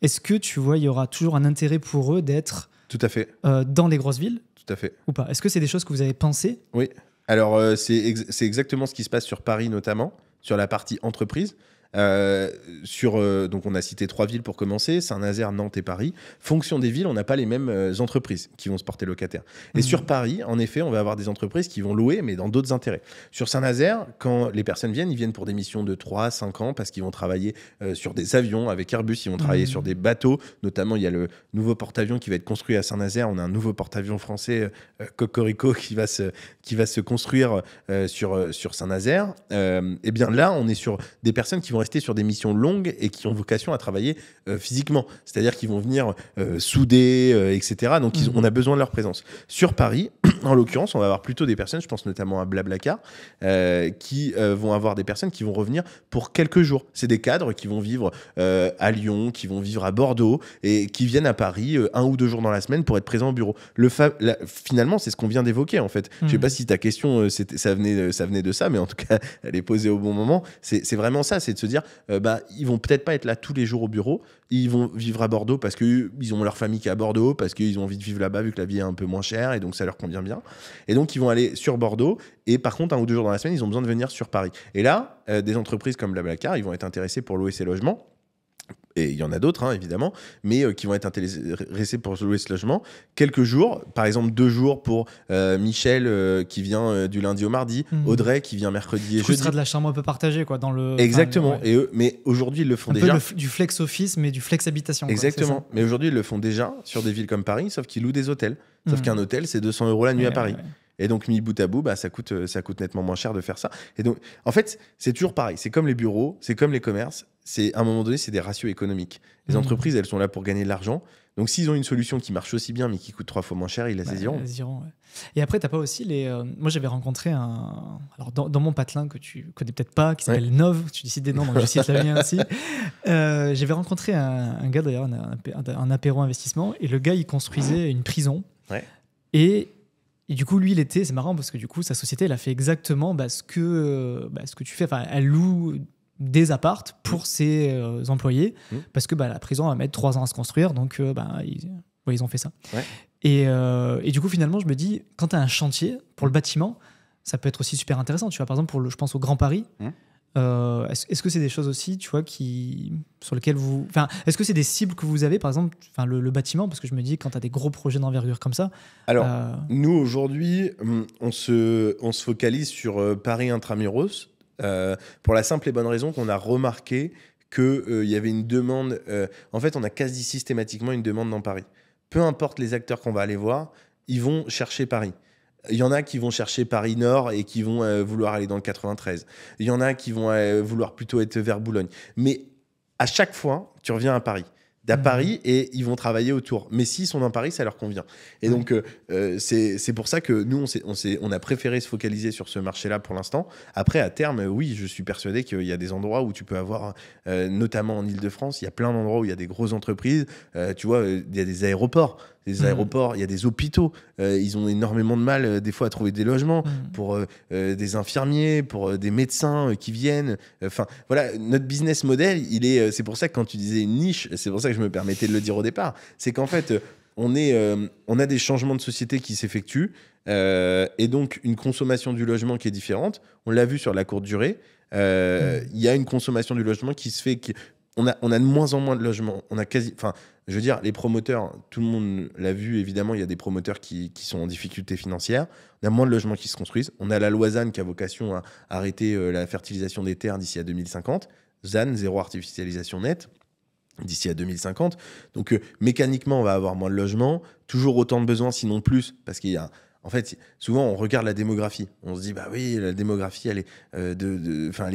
est-ce que tu vois, il y aura toujours un intérêt pour eux d'être tout à fait dans les grosses villes? Tout à fait. Ou pas? Est-ce que c'est des choses que vous avez pensées? Oui. Alors, c'est exactement ce qui se passe sur Paris, notamment, sur la partie entreprise. Donc on a cité 3 villes pour commencer, Saint-Nazaire, Nantes et Paris. Fonction des villes, on n'a pas les mêmes entreprises qui vont se porter locataires. Et sur Paris, en effet, on va avoir des entreprises qui vont louer, mais dans d'autres intérêts. Sur Saint-Nazaire, quand les personnes viennent, ils viennent pour des missions de 3-5 ans parce qu'ils vont travailler sur des avions avec Airbus, ils vont travailler sur des bateaux. Notamment, il y a le nouveau porte-avions qui va être construit à Saint-Nazaire. On a un nouveau porte-avions français, Cocorico, qui va se construire sur Saint-Nazaire. Et bien là, on est sur des personnes qui vont rester sur des missions longues et qui ont vocation à travailler physiquement. C'est-à-dire qu'ils vont venir souder, etc. Donc, on a besoin de leur présence. Sur Paris, en l'occurrence, on va avoir plutôt des personnes, je pense notamment à Blablacar, qui vont avoir des personnes qui vont revenir pour quelques jours. C'est des cadres qui vont vivre à Lyon, qui vont vivre à Bordeaux et qui viennent à Paris 1 ou 2 jours dans la semaine pour être présents au bureau. Finalement, c'est ce qu'on vient d'évoquer, en fait. Je ne sais pas si ta question, ça venait de ça, mais en tout cas, elle est posée au bon moment. C'est vraiment ça, c'est de se dire, ils vont peut-être pas être là tous les jours au bureau, ils vont vivre à Bordeaux parce qu'ils ont leur famille qui est à Bordeaux, parce qu'ils ont envie de vivre là-bas vu que la vie est un peu moins chère et donc ça leur convient bien. Et donc ils vont aller sur Bordeaux et par contre 1 ou 2 jours dans la semaine, ils ont besoin de venir sur Paris. Et là, des entreprises comme Blablacar, ils vont être intéressés pour louer ces logements. Et il y en a d'autres, évidemment, mais qui vont être intéressés pour louer ce logement. Quelques jours, par exemple 2 jours pour Michel qui vient du lundi au mardi, Audrey qui vient mercredi et jeudi. Ce sera de la chambre un peu partagée, quoi, dans le. Exactement. Et mais aujourd'hui, ils le font déjà. Du flex office, mais du flex habitation. Exactement. Mais aujourd'hui, ils le font déjà sur des villes comme Paris, sauf qu'ils louent des hôtels. Sauf qu'un hôtel, c'est 200 € la nuit à Paris. Et donc, mis bout à bout, ça coûte nettement moins cher de faire ça. Et donc, en fait, c'est toujours pareil. C'est comme les bureaux, c'est comme les commerces. À un moment donné, c'est des ratios économiques. Les entreprises, elles sont là pour gagner de l'argent. Donc, s'ils ont une solution qui marche aussi bien, mais qui coûte 3 fois moins cher, ils la saisiront. Et après, tu n'as pas aussi les... Moi, j'avais rencontré alors, dans mon patelin que tu connais peut-être pas, qui s'appelle Nov. Tu décides des noms, donc je cite la mienne aussi. J'avais rencontré un gars, d'ailleurs, un apéro investissement. Et le gars, il construisait une prison. Ouais. Et du coup, lui, c'est marrant parce que du coup, sa société, elle a fait exactement ce que tu fais. Enfin, elle loue des appartes pour ses employés parce que la prison va mettre 3 ans à se construire. Donc, ils ont fait ça. Ouais. Et du coup, finalement, je me dis, quand tu as un chantier pour le bâtiment, ça peut être aussi super intéressant. Tu vois, par exemple, je pense au Grand Paris. Est-ce que c'est des choses aussi, tu vois, sur lesquelles vous... Enfin, est-ce que c'est des cibles que vous avez, par exemple, le bâtiment? Parce que je me dis, quand tu as des gros projets d'envergure comme ça... Alors, nous, aujourd'hui, on se focalise sur Paris Intramuros pour la simple et bonne raison qu'on a remarqué qu'il y avait une demande... en fait, on a quasi systématiquement une demande dans Paris. Peu importe les acteurs qu'on va aller voir, ils vont chercher Paris. Il y en a qui vont chercher Paris Nord et qui vont vouloir aller dans le 93. Il y en a qui vont vouloir plutôt être vers Boulogne. Mais à chaque fois, tu reviens à Paris. Paris et ils vont travailler autour. Mais s'ils sont dans Paris, ça leur convient. Et donc, c'est pour ça que nous, on a préféré se focaliser sur ce marché-là pour l'instant. Après, à terme, oui, je suis persuadé qu'il y a des endroits où tu peux avoir, notamment en Ile-de-France, il y a plein d'endroits où il y a des grosses entreprises. Tu vois, il y a des aéroports. Les aéroports, il y a des hôpitaux. Ils ont énormément de mal, des fois, à trouver des logements pour des infirmiers, pour des médecins qui viennent. Enfin, voilà, notre business model, c'est pour ça que quand tu disais une niche, c'est pour ça que je me permettais de le dire au départ, c'est qu'en fait, on a des changements de société qui s'effectuent et donc une consommation du logement qui est différente. On l'a vu sur la courte durée. Il y a une consommation du logement qui se fait... on a de moins en moins de logements. Enfin, je veux dire, les promoteurs, tout le monde l'a vu, évidemment, il y a des promoteurs qui sont en difficulté financière. On a moins de logements qui se construisent. On a la loi ZAN qui a vocation à arrêter la fertilisation des terres d'ici à 2050. ZAN, zéro artificialisation nette, d'ici à 2050. Donc, mécaniquement, on va avoir moins de logements, toujours autant de besoins, sinon plus, parce qu'il y a... En fait, souvent, on regarde la démographie. On se dit, bah oui, la démographie, elle est, elle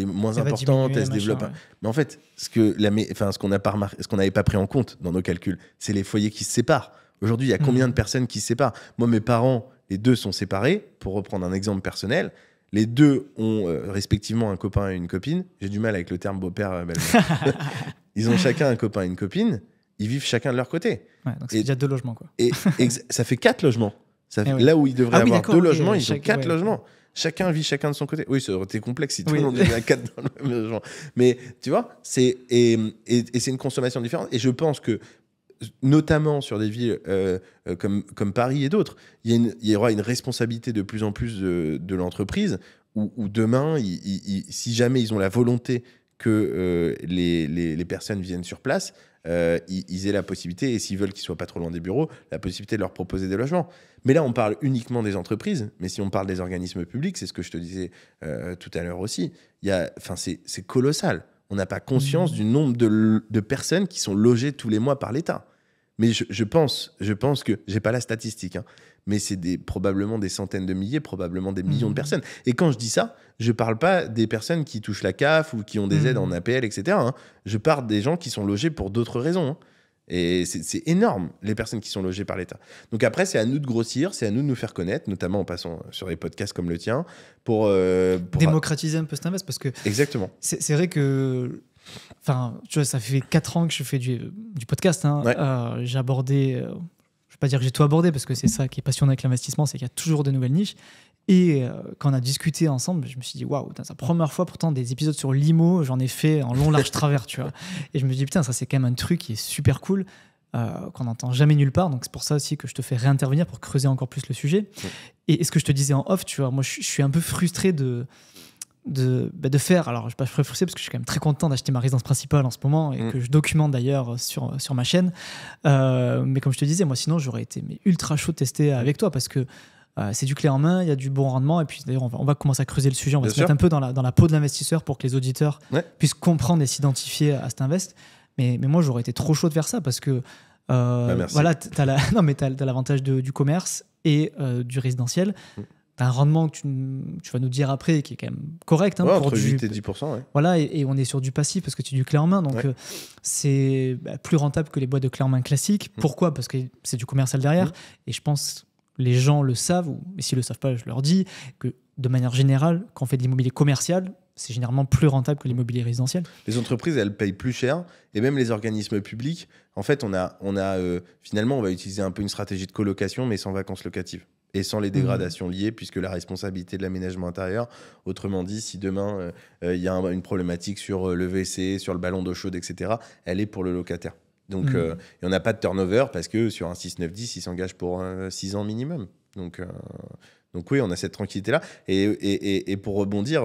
est moins importante, elle se développe. Ouais. Mais en fait, ce qu'on n'avait pas pris en compte dans nos calculs, c'est les foyers qui se séparent. Aujourd'hui, il y a combien de personnes qui se séparent ? Moi, mes parents, les deux sont séparés. Pour reprendre un exemple personnel, les deux ont respectivement un copain et une copine. J'ai du mal avec le terme beau-père, belle-mère. Ils ont chacun un copain et une copine. Ils vivent chacun de leur côté. Ouais, donc c'est déjà 2 logements, quoi. Et ça fait 4 logements. Là où il devrait avoir 2 logements, ils ont 4 logements. Chacun vit chacun de son côté. Oui, ça aurait été complexe si tout le monde vivait à 4 dans le même logement. Mais tu vois, c'est une consommation différente. Et je pense que, notamment sur des villes comme Paris et d'autres, il y aura une responsabilité de plus en plus de l'entreprise où demain, si jamais ils ont la volonté que les personnes viennent sur place, ils aient la possibilité, et s'ils veulent qu'ils ne soient pas trop loin des bureaux, la possibilité de leur proposer des logements. Mais là, on parle uniquement des entreprises, mais si on parle des organismes publics, c'est ce que je te disais tout à l'heure aussi, c'est colossal. On n'a pas conscience du nombre de personnes qui sont logées tous les mois par l'État. Mais je pense que, je n'ai pas la statistique, hein, mais c'est probablement des centaines de milliers, probablement des millions de personnes. Et quand je dis ça, je ne parle pas des personnes qui touchent la CAF ou qui ont des aides en APL, etc. Hein. Je parle des gens qui sont logés pour d'autres raisons. Hein. Et c'est énorme, les personnes qui sont logées par l'État. Donc après, c'est à nous de grossir, c'est à nous de nous faire connaître, notamment en passant sur des podcasts comme le tien, pour démocratiser un peu cet invest, parce que... Exactement. C'est vrai que... Enfin, tu vois, ça fait 4 ans que je fais du podcast. Hein. Ouais. J'ai abordé... je ne vais pas dire que j'ai tout abordé, parce que c'est ça qui est passionnant avec l'investissement, c'est qu'il y a toujours de nouvelles niches. Et quand on a discuté ensemble, je me suis dit, waouh, c'est la première fois, pourtant, des épisodes sur l'IMO, j'en ai fait en long, large, travers, tu vois. Et je me dis, putain, ça, c'est quand même un truc qui est super cool, qu'on n'entend jamais nulle part. Donc, c'est pour ça aussi que je te fais réintervenir pour creuser encore plus le sujet. Ouais. Et ce que je te disais en off, tu vois, moi, je suis un peu frustré de faire, alors je suis pas frustré parce que je suis quand même très content d'acheter ma résidence principale en ce moment et que je documente d'ailleurs sur ma chaîne, mais comme je te disais, moi sinon j'aurais été ultra chaud de tester avec toi, parce que c'est du clé en main, il y a du bon rendement, et puis d'ailleurs on va commencer à creuser le sujet, on va se mettre un peu dans la peau de l'investisseur pour que les auditeurs puissent comprendre et s'identifier à cet invest, mais moi j'aurais été trop chaud de faire ça, parce que voilà, t'as l'avantage du commerce et du résidentiel. T'as un rendement que tu vas nous dire après qui est quand même correct. Hein, entre 8 et 10%. Ouais. Voilà, et on est sur du passif parce que tu es du clé en main. Donc, c'est plus rentable que les boîtes de clé en main classiques. Pourquoi ? Parce que c'est du commercial derrière. Et je pense que les gens le savent, mais s'ils ne le savent pas, je leur dis que de manière générale, quand on fait de l'immobilier commercial, c'est généralement plus rentable que l'immobilier résidentiel. Les entreprises, elles payent plus cher. Et même les organismes publics, en fait, finalement, on va utiliser un peu une stratégie de colocation, mais sans vacances locatives. Et sans les dégradations liées, puisque la responsabilité de l'aménagement intérieur, autrement dit, si demain il y a une problématique sur le WC, sur le ballon d'eau chaude, etc., elle est pour le locataire. Donc, et on n'a pas de turnover, parce que sur un 6-9-10, il s'engage pour 6 ans minimum. Donc oui, on a cette tranquillité-là. Et pour rebondir,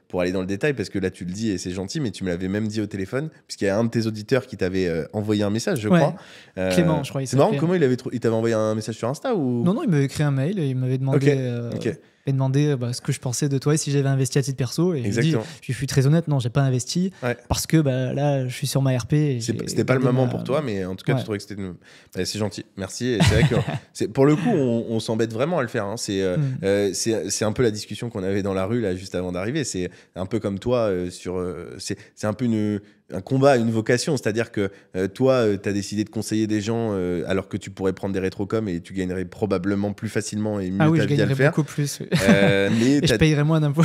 pour aller dans le détail, parce que là, tu le dis et c'est gentil, mais tu me l'avais même dit au téléphone, puisqu'il y a un de tes auditeurs qui t'avait envoyé un message, je crois. Clément, je crois. C'est marrant, comment il t'avait envoyé un message sur Insta ou... Non, il m'avait écrit un mail et il m'avait demandé... Et demander ce que je pensais de toi et si j'avais investi à titre perso. Et je suis très honnête, non, j'ai pas investi parce que là, je suis sur ma RP. C'était pas le moment pour toi, mais en tout cas, tu trouvais que c'était. C'est gentil, merci. Et c'est vrai que pour le coup, on s'embête vraiment à le faire. Hein. C'est un peu la discussion qu'on avait dans la rue là juste avant d'arriver. C'est un peu comme toi c'est un peu un combat, une vocation, c'est-à-dire que toi, tu as décidé de conseiller des gens alors que tu pourrais prendre des rétrocoms et tu gagnerais probablement plus facilement et mieux ta vie à le faire. Ah oui, je gagnerais beaucoup plus. Oui. Et je payerais moins d'impôts.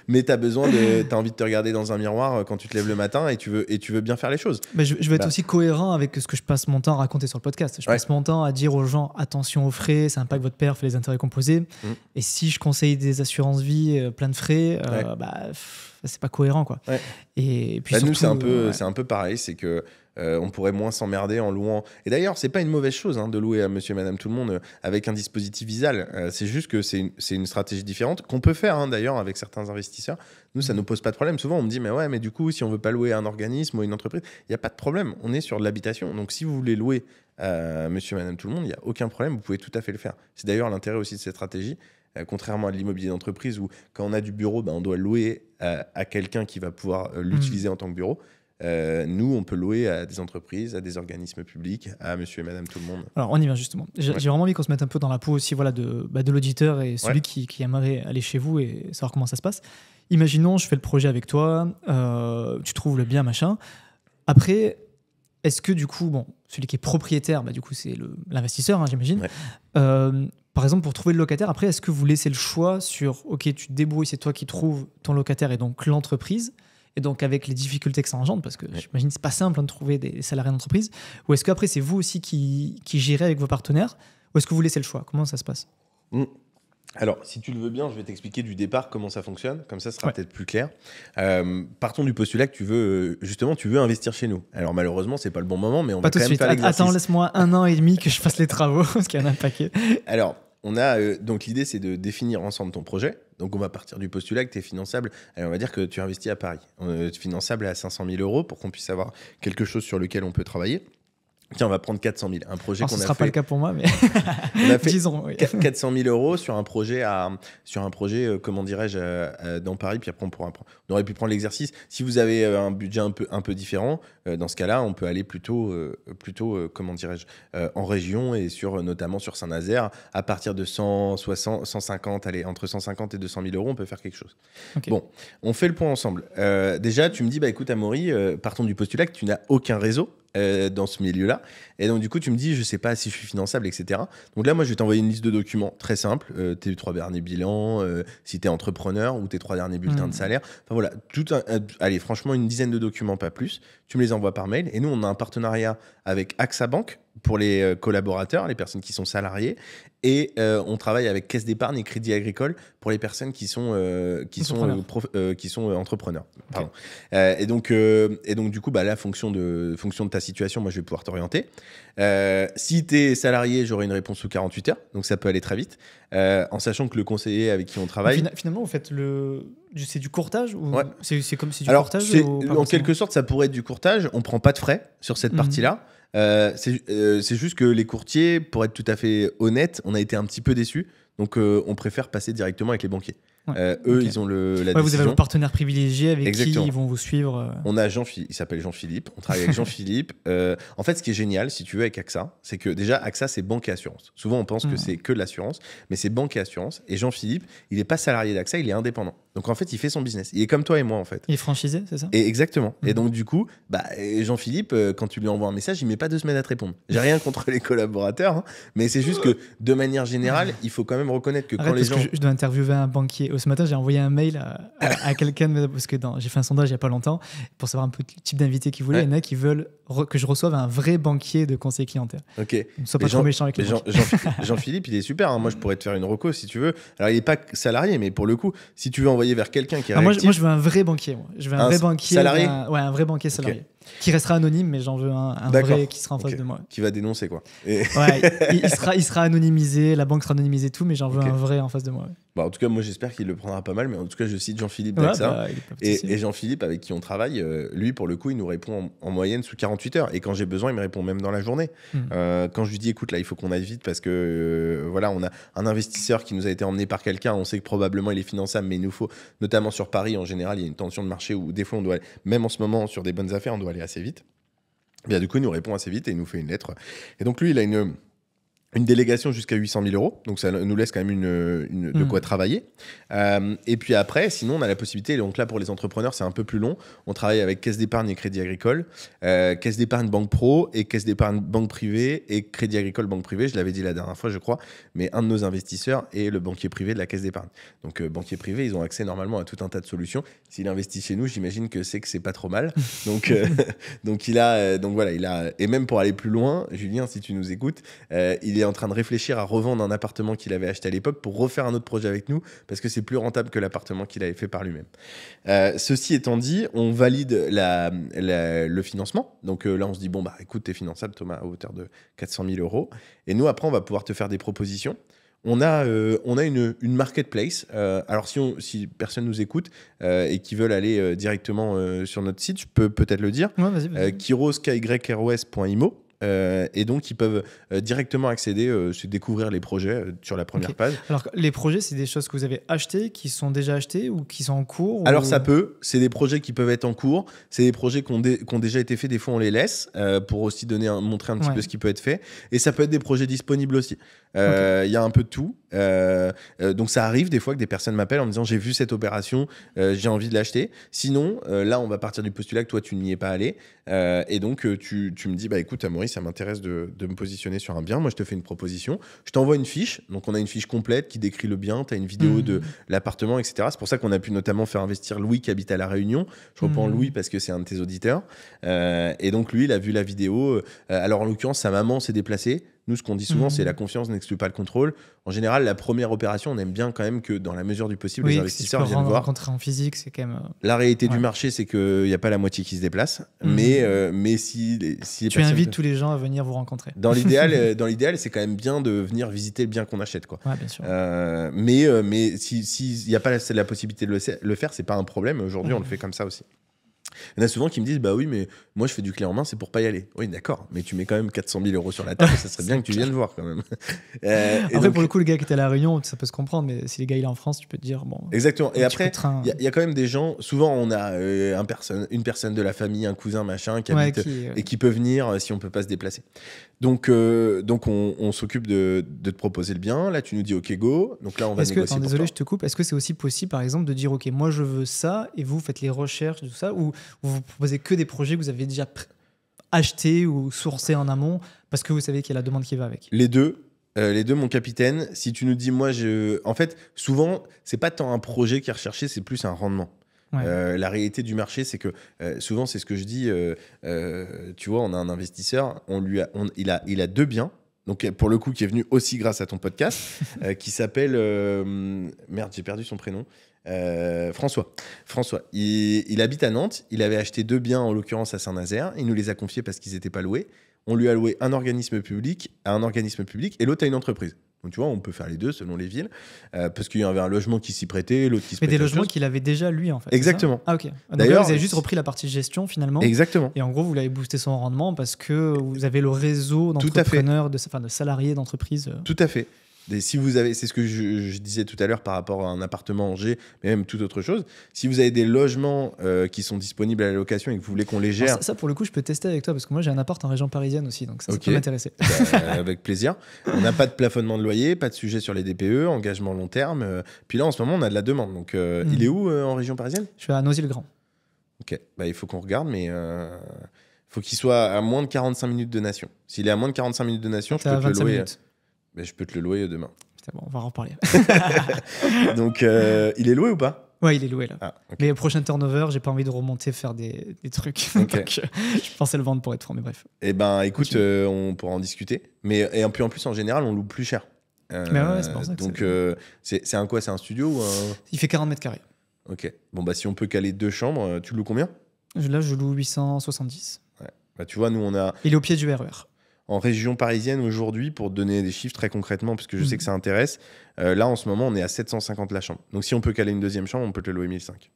Mais t'as envie de te regarder dans un miroir quand tu te lèves le matin et tu veux bien faire les choses. Mais je veux être aussi cohérent avec ce que je passe mon temps à raconter sur le podcast. Je passe mon temps à dire aux gens attention aux frais, ça impacte votre perf et les intérêts composés. Et si je conseille des assurances vie plein de frais, c'est pas cohérent quoi. Ouais. Et puis nous surtout, c'est un peu pareil, c'est que On pourrait moins s'emmerder en louant. Et d'ailleurs, c'est pas une mauvaise chose de louer à monsieur et madame tout le monde avec un dispositif Visal. C'est juste que c'est une stratégie différente qu'on peut faire d'ailleurs avec certains investisseurs. Nous, ça nous pose pas de problème. Souvent, on me dit, mais ouais, mais du coup, si on veut pas louer à un organisme ou à une entreprise, il n'y a pas de problème. On est sur de l'habitation. Donc, si vous voulez louer à monsieur et madame tout le monde, il n'y a aucun problème. Vous pouvez tout à fait le faire. C'est d'ailleurs l'intérêt aussi de cette stratégie. Contrairement à de l'immobilier d'entreprise où quand on a du bureau, on doit louer à quelqu'un qui va pouvoir l'utiliser en tant que bureau. Nous, on peut louer à des entreprises, à des organismes publics, à monsieur et madame tout le monde. Alors, on y vient justement. J'ai vraiment envie qu'on se mette un peu dans la peau aussi de l'auditeur et celui qui aimerait aller chez vous et savoir comment ça se passe. Imaginons, je fais le projet avec toi, tu trouves le bien, machin. Après, est-ce que du coup, celui qui est propriétaire, du coup, c'est l'investisseur, j'imagine. Ouais. Par exemple, pour trouver le locataire, après, est-ce que vous laissez le choix sur, OK, tu te débrouilles, c'est toi qui trouves ton locataire et donc l'entreprise, et donc avec les difficultés que ça engendre, parce que j'imagine que c'est pas simple de trouver des salariés d'entreprise, ou est-ce qu'après c'est vous aussi qui gérez avec vos partenaires, ou est-ce que vous laissez le choix? Comment ça se passe? Alors, si tu le veux bien, je vais t'expliquer du départ comment ça fonctionne, comme ça sera peut-être plus clair. Partons du postulat que tu veux investir chez nous. Alors malheureusement, c'est pas le bon moment, mais on va quand même faire l'exercice. Attends, laisse-moi 1 an et demi que je fasse les travaux, parce qu'il y en a un paquet. Alors, on a donc l'idée, c'est de définir ensemble ton projet. Donc, on va partir du postulat que tu es finançable. Alors, on va dire que tu investis à Paris. Finançable à 500 000 € pour qu'on puisse avoir quelque chose sur lequel on peut travailler. Tiens, on va prendre 400 000. Un projet qu'on a fait. Ce ne sera pas le cas pour moi, mais on a fait disons. Oui. 400 000 € sur un projet, comment dirais-je, dans Paris. Puis après, on aurait pu prendre l'exercice. Si vous avez un budget un peu différent, dans ce cas-là, on peut aller plutôt comment dirais-je, en région et notamment sur Saint-Nazaire. À partir de 160, 150, allez, entre 150 et 200 000 €, on peut faire quelque chose. Okay. Bon, on fait le point ensemble. Déjà, tu me dis, écoute, Amaury, partons du postulat que tu n'as aucun réseau. Dans ce milieu-là. Et donc, du coup, tu me dis, je sais pas si je suis finançable, etc. Donc là, moi, je vais t'envoyer une liste de documents très simple. Tes 3 derniers bilans, si tu es entrepreneur, ou tes 3 derniers bulletins de salaire. Enfin, voilà, allez, franchement, une dizaine de documents, pas plus. Tu me les envoies par mail. Et nous, on a un partenariat avec AXA Bank pour les collaborateurs, les personnes qui sont salariées. Et on travaille avec Caisse d'épargne et Crédit Agricole pour les personnes qui sont entrepreneurs. Pardon. Okay. Et donc, du coup, là, fonction de ta situation, moi, je vais pouvoir t'orienter. Si tu es salarié, j'aurai une réponse sous 48 heures. Donc, ça peut aller très vite. En sachant que le conseiller avec qui on travaille... Finalement, vous faites c'est du courtage ou ouais. C'est comme c'est du Alors, courtage en quelque sorte, ça pourrait être du courtage. On ne prend pas de frais sur cette partie-là. C'est juste que les courtiers, pour être tout à fait honnête, on a été un petit peu déçus. Donc, on préfère passer directement avec les banquiers. Eux, okay. Ils ont la décision. Vous avez vos partenaires privilégiés avec Exactement. Qui ils vont vous suivre. On a il s'appelle Jean-Philippe. On travaille avec Jean-Philippe. En fait, ce qui est génial, si tu veux, avec AXA, c'est que déjà, AXA, c'est banque et assurance. Souvent, on pense que c'est que de l'assurance, mais c'est banque et assurance. Et Jean-Philippe, il n'est pas salarié d'AXA, il est indépendant. Donc, en fait, il fait son business. Il est comme toi et moi, en fait. Il est franchisé, c'est ça? Et exactement. Et donc, du coup, Jean-Philippe, quand tu lui envoies un message, il met pas 2 semaines à te répondre. J'ai rien contre les collaborateurs, mais c'est juste que, de manière générale, il faut quand même reconnaître que quand les gens... Je dois interviewer un banquier. Ce matin, j'ai envoyé un mail à quelqu'un, parce que j'ai fait un sondage il n'y a pas longtemps, pour savoir un peu le type d'invité qu'ils voulaient. Il y en a qui veulent que je reçoive un vrai banquier de conseiller clientèle. Ok. Ne sois pas trop méchant avec les banquiers. Jean-Philippe, il est super. Moi, je pourrais te faire une reco si tu veux. Alors, il n'est pas salarié, mais pour le coup, si tu veux envoyer vers quelqu'un qui est réactif... Moi, je veux un vrai banquier. Je veux un vrai banquier salarié. Un vrai banquier salarié. Okay. Qui restera anonyme, mais j'en veux un vrai qui sera en face de moi. Qui va dénoncer, quoi. Ouais, il sera anonymisé, la banque sera anonymisée, tout, mais j'en veux un vrai en face de moi. Ouais. En tout cas, moi, j'espère qu'il le prendra pas mal, mais en tout cas, je cite Jean-Philippe d'AXA. Et Jean-Philippe, avec qui on travaille, lui, pour le coup, il nous répond en moyenne sous 48 heures. Et quand j'ai besoin, il me répond même dans la journée. Quand je lui dis, écoute, là, il faut qu'on aille vite parce que, voilà, on a un investisseur qui nous a été emmené par quelqu'un. On sait que probablement il est finançable, mais il nous faut, notamment sur Paris, en général, il y a une tension de marché où des fois, on doit aller, même en ce moment, sur des bonnes affaires, on doit aller assez vite. Bien, du coup, il nous répond assez vite et il nous fait une lettre. Et donc, lui, il a une délégation jusqu'à 800 000 €. Donc, ça nous laisse quand même de quoi travailler. Et puis après, sinon, on a la possibilité. Donc là, pour les entrepreneurs, c'est un peu plus long. On travaille avec Caisse d'épargne et Crédit Agricole, Caisse d'épargne Banque Pro et Caisse d'épargne Banque Privée et Crédit Agricole Banque Privée. Je l'avais dit la dernière fois, je crois. Mais un de nos investisseurs est le banquier privé de la Caisse d'épargne. Donc, banquier privé, ils ont accès normalement à tout un tas de solutions. S'il investit chez nous, j'imagine que c'est pas trop mal. Donc, voilà, et même pour aller plus loin, Julien, si tu nous écoutes, il est en train de réfléchir à revendre un appartement qu'il avait acheté à l'époque pour refaire un autre projet avec nous parce que c'est plus rentable que l'appartement qu'il avait fait par lui-même. Ceci étant dit, on valide le financement. Donc là, on se dit, bon, bah écoute, t'es finançable, Thomas, à hauteur de 400 000 €. Et nous, après, on va pouvoir te faire des propositions. On a une marketplace. Alors, si personne nous écoute et qui veulent aller directement sur notre site, je peux peut-être le dire. Ouais, vas-y. Kyros.imo. Et donc, ils peuvent directement accéder, se découvrir les projets sur la première page. Alors, les projets, c'est des choses que vous avez achetées, qui sont déjà achetées ou qui sont en cours Alors, c'est des projets qui peuvent être en cours. C'est des projets qui ont déjà été faits. Des fois, on les laisse pour aussi montrer un petit peu ce qui peut être fait. Et ça peut être des projets disponibles aussi. Y a un peu de tout. Donc, ça arrive des fois que des personnes m'appellent en me disant j'ai vu cette opération, j'ai envie de l'acheter. Sinon, là, on va partir du postulat que toi, tu n'y es pas allé. Et donc, tu me dis bah écoute, Amaury, ça m'intéresse de me positionner sur un bien. Moi, je te fais une proposition. Je t'envoie une fiche. Donc, on a une fiche complète qui décrit le bien. Tu as une vidéo de l'appartement, etc. C'est pour ça qu'on a pu notamment faire investir Louis qui habite à La Réunion. Je reprends Louis parce que c'est un de tes auditeurs. Et donc, lui, il a vu la vidéo. Alors, en l'occurrence, sa maman s'est déplacée. Nous, ce qu'on dit souvent, c'est la confiance n'exclut pas le contrôle. En général, la première opération, on aime bien quand même que dans la mesure du possible, les investisseurs viennent voir. Rencontrer en physique, c'est quand même. La réalité du marché, c'est qu'il n'y a pas la moitié qui se déplace. Mais si les tu invites tous les gens à venir vous rencontrer. Dans l'idéal, c'est quand même bien de venir visiter le bien qu'on achète, quoi. Ouais, bien sûr. Mais s'il n'y a pas la possibilité de le faire, c'est pas un problème. Aujourd'hui, on le fait comme ça aussi. Il y en a souvent qui me disent bah oui, mais moi je fais du clé en main, c'est pour pas y aller. Oui, d'accord, mais tu mets quand même 400 000 € sur la table, ça serait bien que tu viennes voir quand même. Après, donc, pour le coup, le gars qui était à La Réunion, ça peut se comprendre, mais si les gars il est en France, tu peux te dire bon. Exactement. Et après, il y a quand même des gens. Souvent, on a une personne de la famille, un cousin, machin, qui habite et qui peut venir si on peut pas se déplacer. Donc on s'occupe de te proposer le bien. Là, tu nous dis OK, go. Donc là, on va négocier. Désolé, je te coupe. Est-ce que c'est aussi possible, par exemple, de dire OK, moi je veux ça, et vous faites les recherches, tout ça, ou vous proposez que des projets que vous avez déjà achetés ou sourcés en amont parce que vous savez qu'il y a la demande qui va avec? Les deux, mon capitaine. Si tu nous dis, en fait, souvent, c'est pas tant un projet qui est recherché, c'est plus un rendement. Ouais. La réalité du marché, c'est que souvent, c'est ce que je dis. Tu vois, on a un investisseur, il a deux biens. Donc, pour le coup, qui est venu aussi grâce à ton podcast, qui s'appelle... merde, j'ai perdu son prénom. François. Il habite à Nantes. Il avait acheté deux biens, en l'occurrence à Saint-Nazaire. Il nous les a confiés parce qu'ils n'étaient pas loués. On lui a loué un organisme public et l'autre à une entreprise. Donc, tu vois, on peut faire les deux selon les villes. Parce qu'il y avait un logement qui s'y prêtait, l'autre qui se prêtait. Mais des logements qu'il avait déjà, lui, en fait. Exactement. Ah, ok. D'ailleurs, vous avez juste repris la partie gestion, finalement. Exactement. Et en gros, vous l'avez boosté son rendement parce que vous avez le réseau d'entrepreneurs, de salariés d'entreprises. Tout à fait. Si vous avez, c'est ce que je disais tout à l'heure par rapport à un appartement en G, mais même toute autre chose. Si vous avez des logements qui sont disponibles à la location et que vous voulez qu'on les gère. Alors ça, pour le coup, je peux tester avec toi parce que moi j'ai un appart en région parisienne aussi, donc ça peut m'intéresser. Avec plaisir. On n'a pas de plafonnement de loyer, pas de sujet sur les DPE, engagement long terme. Puis là, en ce moment, on a de la demande. Donc, il est où en région parisienne? Je suis à Noisy-le-Grand. Ok, il faut qu'on regarde, mais faut qu'il soit à moins de 45 minutes de Nation. S'il est à moins de 45 minutes de Nation, je peux te le louer. Mais je peux te le louer demain. Putain, bon, on va en reparler. Donc, il est loué ou pas? Ouais, il est loué là. Ah, okay. Mais prochain turnover, j'ai pas envie de remonter faire des trucs. Okay. Donc, je pensais le vendre pour être franc, mais bref. Eh ben, écoute, on pourra en discuter. Et en plus, en général, on loue plus cher. Mais ouais, c'est pour ça. Donc, c'est un quoi? C'est un studio ou Il fait 40 mètres carrés. Ok. Bon, si on peut caler 2 chambres, tu loues combien? Là, je loue 870. Ouais. Tu vois, nous, on a. Il est au pied du RER. En région parisienne aujourd'hui, pour te donner des chiffres très concrètement, parce que je sais que ça intéresse, là en ce moment on est à 750 la chambre. Donc si on peut caler une deuxième chambre, on peut te le louer 1005.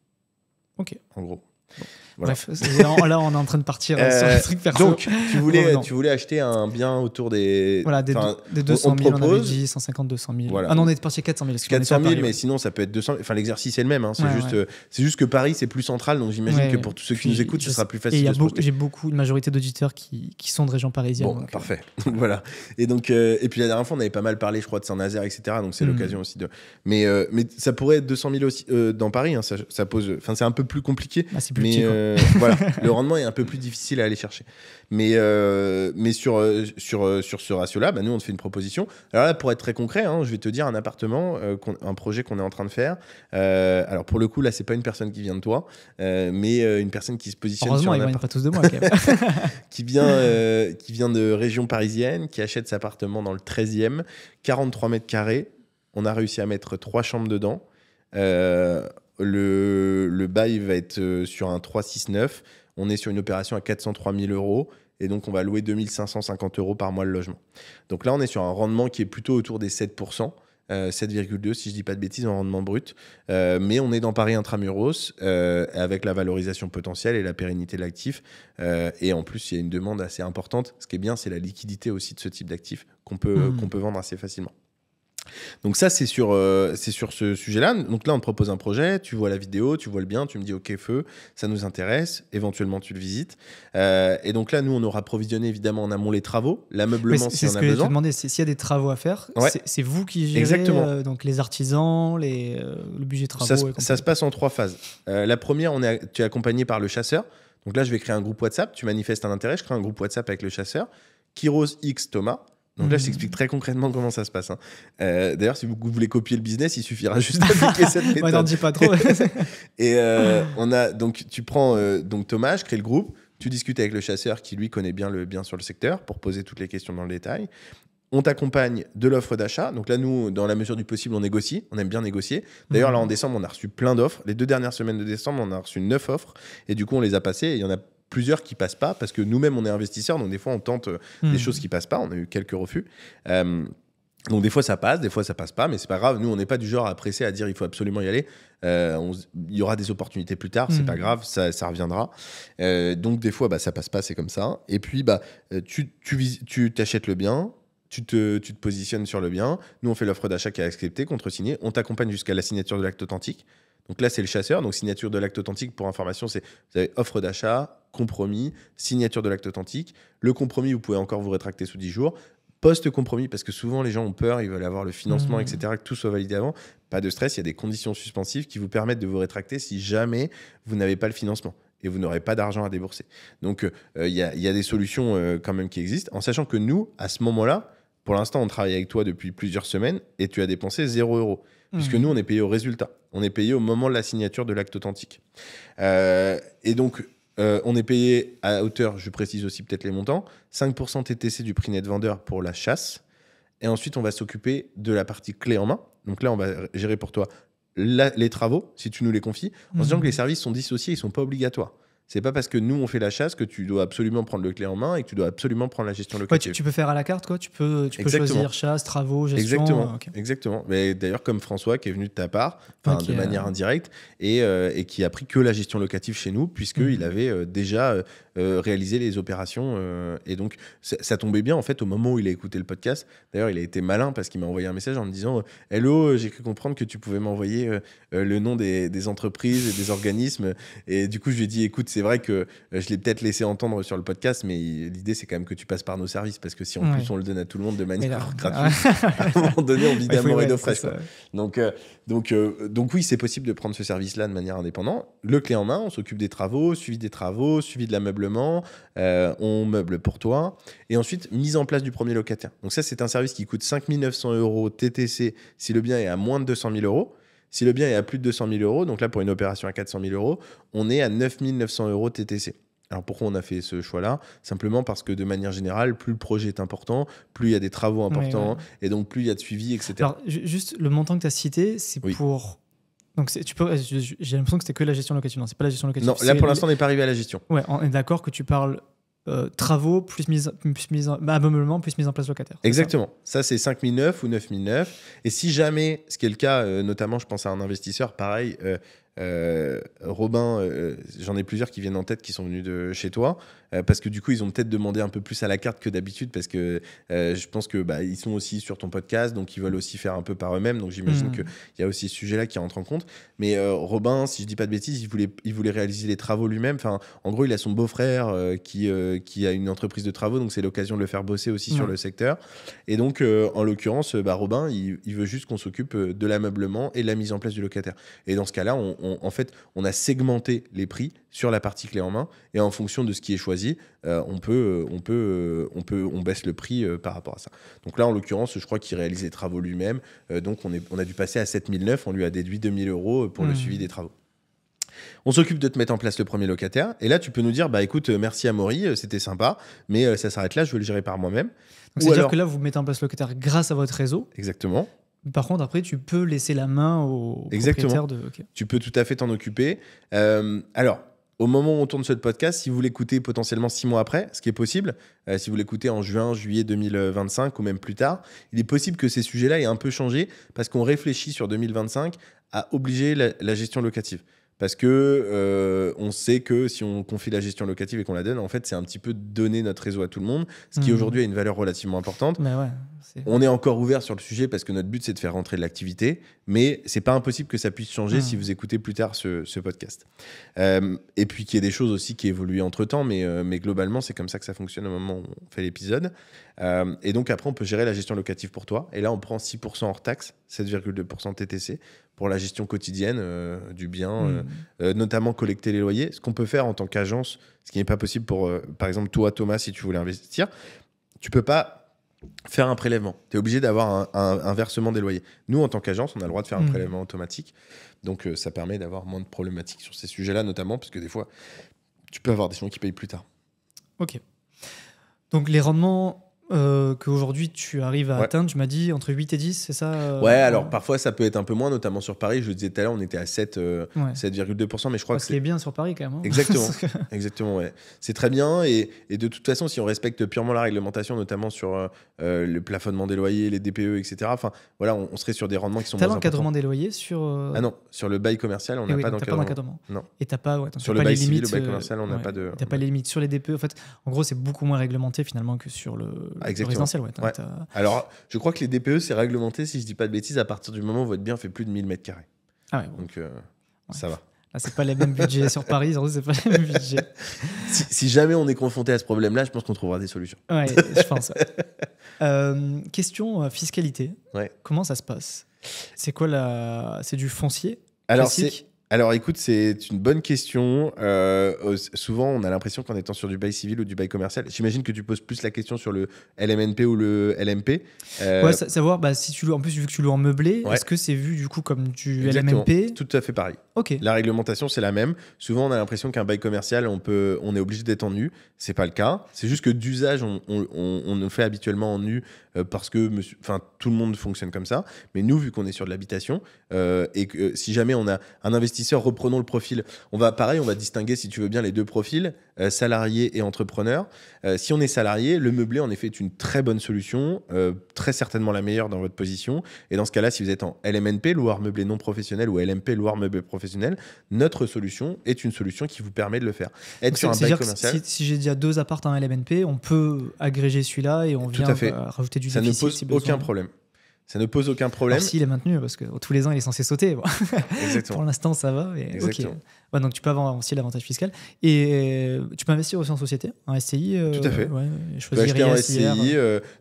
Ok. En gros. Bon. Voilà. Bref, là on est en train de partir sur le truc perso. Donc tu voulais acheter un bien autour des... Voilà, des 200 000, on avait dit 150, 200 000. Voilà. Ah non, on est parti à 400 000. 400 000, mais sinon ça peut être 200 000. Enfin, l'exercice est le même. Hein. C'est juste que Paris, c'est plus central. Donc j'imagine que pour tous ceux qui nous écoutent, ce sera plus facile. Et j'ai une majorité d'auditeurs qui sont de région parisienne. Bon, donc, parfait. Donc voilà. Et puis la dernière fois, on avait pas mal parlé, je crois, de Saint-Nazaire, etc. Donc c'est l'occasion aussi de... Mais ça pourrait être 200 000 aussi dans Paris. Hein. Ça pose... Enfin, c'est un peu plus compliqué. C'est plus petit, voilà, le rendement est un peu plus difficile à aller chercher. Mais sur ce ratio-là, nous, on te fait une proposition. Alors là, pour être très concret, je vais te dire un appartement, un projet qu'on est en train de faire. Alors pour le coup, là, c'est pas une personne qui vient de toi, mais une personne qui se positionne Heureusement, sur ils un viennent pas tous de moi, quand même. qui vient de région parisienne, qui achète cet appartement dans le 13e, 43 mètres carrés. On a réussi à mettre 3 chambres dedans. Le bail va être sur un 369. On est sur une opération à 403 000 euros. Et donc, on va louer 2 550 euros par mois le logement. Donc là, on est sur un rendement qui est plutôt autour des 7%. 7,2 si je dis pas de bêtises en rendement brut, mais on est dans Paris intramuros avec la valorisation potentielle et la pérennité de l'actif, et en plus il y a une demande assez importante. Ce qui est bien, c'est la liquidité aussi de ce type d'actif qu'on peut vendre assez facilement. Donc ça, c'est sur ce sujet-là. Donc là, on te propose un projet, tu vois la vidéo, tu vois le bien, tu me dis OK, feu, ça nous intéresse, éventuellement tu le visites. Et donc là, nous, on aura provisionné évidemment en amont les travaux, l'ameublement si on a besoin. C'est ce que je te demandais, s'il y a des travaux à faire, ouais. c'est vous qui gérez donc les artisans, le budget travaux. Ça se passe en 3 phases. La première, tu es accompagné par le chasseur. Donc là, je vais créer un groupe WhatsApp, tu manifestes un intérêt, je crée un groupe WhatsApp avec le chasseur, Kyros X Thomas. Donc là, je t'explique très concrètement comment ça se passe. D'ailleurs, si vous voulez copier le business, il suffira juste d'appliquer cette méthode. Ouais, n'en dis pas trop. Et donc, tu prends donc Thomas, je crée le groupe, tu discutes avec le chasseur qui, lui, connaît bien le bien sur le secteur pour poser toutes les questions dans le détail. On t'accompagne de l'offre d'achat. Donc là, nous, dans la mesure du possible, on négocie. On aime bien négocier. D'ailleurs, là, en décembre, on a reçu plein d'offres. Les 2 dernières semaines de décembre, on a reçu 9 offres. Et du coup, on les a passées. Et il y en a plusieurs qui passent pas parce que nous-mêmes, on est investisseurs. Donc, des fois, on tente des choses qui passent pas. On a eu quelques refus. Donc, des fois, ça passe. Des fois, ça passe pas. Mais c'est pas grave. Nous, on n'est pas du genre à presser, à dire il faut absolument y aller. Il y aura des opportunités plus tard. C'est pas grave. Ça reviendra. Donc, des fois, ça passe pas. C'est comme ça. Et puis, tu t'achètes le bien. Tu te positionnes sur le bien. Nous, on fait l'offre d'achat qui est acceptée, contre-signée. On t'accompagne jusqu'à la signature de l'acte authentique. Donc là, c'est le chasseur. Donc, signature de l'acte authentique, pour information, c'est vous avez offre d'achat, compromis, signature de l'acte authentique. Le compromis, vous pouvez encore vous rétracter sous 10 jours. Post-compromis, parce que souvent, les gens ont peur, ils veulent avoir le financement, etc., que tout soit validé avant. Pas de stress, il y a des conditions suspensives qui vous permettent de vous rétracter si jamais vous n'avez pas le financement et vous n'aurez pas d'argent à débourser. Donc, il y a des solutions quand même qui existent, en sachant que nous, à ce moment-là, pour l'instant, on travaille avec toi depuis plusieurs semaines et tu as dépensé 0 €. Puisque nous, on est payé au résultat. On est payé au moment de la signature de l'acte authentique. Et donc, on est payé à hauteur, je précise aussi peut-être les montants, 5% TTC du prix net vendeur pour la chasse. Et ensuite, on va s'occuper de la partie clé en main. Donc là, on va gérer pour toi les travaux, si tu nous les confies, en se disant que les services sont dissociés, ils ne sont pas obligatoires. C'est pas parce que nous on fait la chasse que tu dois absolument prendre le clé en main et que tu dois absolument prendre la gestion locative. Ouais, tu peux faire à la carte, quoi. Tu peux choisir chasse, travaux, gestion. Exactement. Okay. Exactement. Mais d'ailleurs, comme François qui est venu de ta part, de manière indirecte, et qui a pris que la gestion locative chez nous, puisqu'il avait déjà réalisé les opérations. Et donc, ça tombait bien en fait au moment où il a écouté le podcast. D'ailleurs, il a été malin parce qu'il m'a envoyé un message en me disant Hello, j'ai cru comprendre que tu pouvais m'envoyer le nom des entreprises et des organismes. Et du coup, je lui ai dit écoute, c'est vrai que je l'ai peut-être laissé entendre sur le podcast, mais l'idée, c'est quand même que tu passes par nos services, parce que si en plus on le donne à tout le monde de manière gratuite, à un moment donné, on vit d'amour et d'eau fraîche. Donc oui, c'est possible de prendre ce service-là de manière indépendante. Le clé en main, on s'occupe des travaux, suivi de l'ameublement, on meuble pour toi. Et ensuite, mise en place du premier locataire. Donc ça, c'est un service qui coûte 5 900 € TTC si le bien est à moins de 200 000 €. Si le bien est à plus de 200 000 €, donc là, pour une opération à 400 000 €, on est à 9 900 € TTC. Alors pourquoi on a fait ce choix-là ? Simplement parce que de manière générale, plus le projet est important, plus il y a des travaux importants, et donc plus il y a de suivi, etc. Alors, juste le montant que tu as cité, c'est pour... Donc j'ai l'impression que c'était que la gestion locative. Non, c'est pas la gestion locative. Non, là pour l'instant, on n'est pas arrivé à la gestion. Ouais, on est d'accord que tu parles... travaux plus ameublement plus mise en place locataire. Exactement. Ça, c'est 5 900 ou 9 900. Et si jamais, ce qui est le cas, notamment, je pense à un investisseur, pareil, Robin, j'en ai plusieurs qui viennent en tête qui sont venus de chez toi, parce que du coup, ils ont peut-être demandé un peu plus à la carte que d'habitude, parce que je pense que ils sont aussi sur ton podcast, donc ils veulent aussi faire un peu par eux-mêmes. Donc j'imagine qu'il y a aussi ce sujet-là qui rentre en compte. Mais Robin, si je dis pas de bêtises, il voulait réaliser les travaux lui-même. Enfin, en gros, il a son beau-frère qui a une entreprise de travaux, donc c'est l'occasion de le faire bosser aussi sur le secteur. Et donc, en l'occurrence, Robin, il veut juste qu'on s'occupe de l'ameublement et de la mise en place du locataire. Et dans ce cas-là, on en fait, on a segmenté les prix sur la partie clé en main et en fonction de ce qui est choisi, on baisse le prix par rapport à ça. Donc là, en l'occurrence, je crois qu'il réalise les travaux lui-même. Donc on a dû passer à 7009. On lui a déduit 2000 € pour le suivi des travaux. On s'occupe de te mettre en place le premier locataire. Et là, tu peux nous dire, bah écoute, merci Amaury, c'était sympa, mais ça s'arrête là, je vais le gérer par moi-même. Donc c'est-à-dire que là, vous mettez en place le locataire grâce à votre réseau. Exactement. Par contre, après, tu peux laisser la main au propriétaire de... Okay. Tu peux tout à fait t'en occuper. Alors, au moment où on tourne ce podcast, si vous l'écoutez potentiellement 6 mois après, ce qui est possible, si vous l'écoutez en juin, juillet 2025 ou même plus tard, il est possible que ces sujets-là aient un peu changé parce qu'on réfléchit sur 2025 à obliger la gestion locative. Parce que on sait que si on confie la gestion locative et qu'on la donne, en fait, c'est un petit peu donner notre réseau à tout le monde, ce qui aujourd'hui a une valeur relativement importante. Mais ouais, on est encore ouvert sur le sujet parce que notre but, c'est de faire rentrer de l'activité, mais c'est pas impossible que ça puisse changer si vous écoutez plus tard ce podcast. Et puis qu'il y ait des choses aussi qui évoluent entre-temps, mais globalement, c'est comme ça que ça fonctionne au moment où on fait l'épisode. Et donc après, on peut gérer la gestion locative pour toi. Et là, on prend 6% hors taxe, 7,2% TTC pour la gestion quotidienne du bien, notamment collecter les loyers. Ce qu'on peut faire en tant qu'agence, ce qui n'est pas possible pour, par exemple, toi, Thomas, si tu voulais investir, tu peux pas faire un prélèvement. Tu es obligé d'avoir un versement des loyers. Nous, en tant qu'agence, on a le droit de faire un prélèvement automatique. Donc, ça permet d'avoir moins de problématiques sur ces sujets-là, notamment parce que des fois, tu peux avoir des gens qui payent plus tard. Ok. Donc, les rendements qu'aujourd'hui tu arrives à atteindre, tu m'as dit entre 8 et 10, c'est ça Ouais, alors parfois ça peut être un peu moins, notamment sur Paris. Je le disais tout à l'heure, on était à 7,2%, mais je crois que c'est bien sur Paris quand même. Hein. Exactement, exactement, ouais. C'est très bien et de toute façon, si on respecte purement la réglementation, notamment sur le plafonnement des loyers, les DPE, etc., enfin, voilà, on serait sur des rendements qui sont moins importants. T'as l'encadrement des loyers sur... Ah non, sur le bail commercial, on n'a pas d'encadrement. Non. Et t'as pas... sur le bail civil, le bail commercial, on n'a pas de... T'as pas les limites sur les DPE. En fait, en gros, c'est beaucoup moins réglementé finalement que sur le résidentiel. Ouais. Ouais. Alors, je crois que les DPE, c'est réglementé, si je dis pas de bêtises, à partir du moment où votre bien fait plus de 1000 m². Ah ouais, bon. Donc, ça va. Là, c'est pas les mêmes budgets sur Paris, surtout, c'est pas les mêmes budgets. Si jamais on est confronté à ce problème-là, je pense qu'on trouvera des solutions. Ouais, je pense. Question fiscalité. Ouais. Comment ça se passe ? C'est quoi C'est du foncier classique ? Alors écoute, c'est une bonne question. Souvent, on a l'impression qu'en étant sur du bail civil ou du bail commercial, j'imagine que tu poses plus la question sur le LMNP ou le LMP. Ouais, savoir, si tu loues, en plus, vu que tu loues en meublé, est-ce que c'est vu du coup comme du LMNP ? Tout à fait pareil. Ok. La réglementation, c'est la même. Souvent, on a l'impression qu'un bail commercial, on est obligé d'être en nu. C'est pas le cas. C'est juste que d'usage, on le fait habituellement en nu parce que tout le monde fonctionne comme ça. Mais nous, vu qu'on est sur de l'habitation et que si jamais on a un investisseur, reprenons le profil. On va distinguer, si tu veux bien, les deux profils, salarié et entrepreneur. Si on est salarié, le meublé, en effet, est une très bonne solution, très certainement la meilleure dans votre position. Et dans ce cas-là, si vous êtes en LMNP, loueur meublé non professionnel, ou LMP, loueur meublé professionnel, notre solution est une solution qui vous permet de le faire. Être sur un bail commercial. Si j'ai déjà 2 apparts en LMNP, on peut agréger celui-là et on vient rajouter du déficit. Ça ne pose aucun problème. Ça ne pose aucun problème. Alors s'il est maintenu, parce que tous les ans, il est censé sauter. Bon. Exactement. Pour l'instant, ça va. Mais okay. Ouais, donc tu peux avoir aussi l'avantage fiscal. Et tu peux investir aussi en société, en SCI. Tout à fait. Ouais, tu peux acheter en SCI.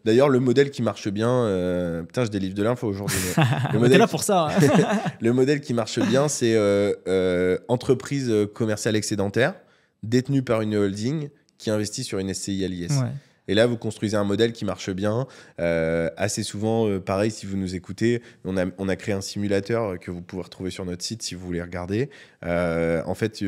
D'ailleurs, le modèle qui marche bien... putain, je délivre de l'info aujourd'hui. T'es là pour ça. Le modèle qui marche bien, c'est entreprise commerciale excédentaire, détenue par une holding qui investit sur une SCI à l'IS. Ouais. Et là, vous construisez un modèle qui marche bien. Assez souvent, pareil, si vous nous écoutez, on a créé un simulateur que vous pouvez retrouver sur notre site si vous voulez regarder. En fait,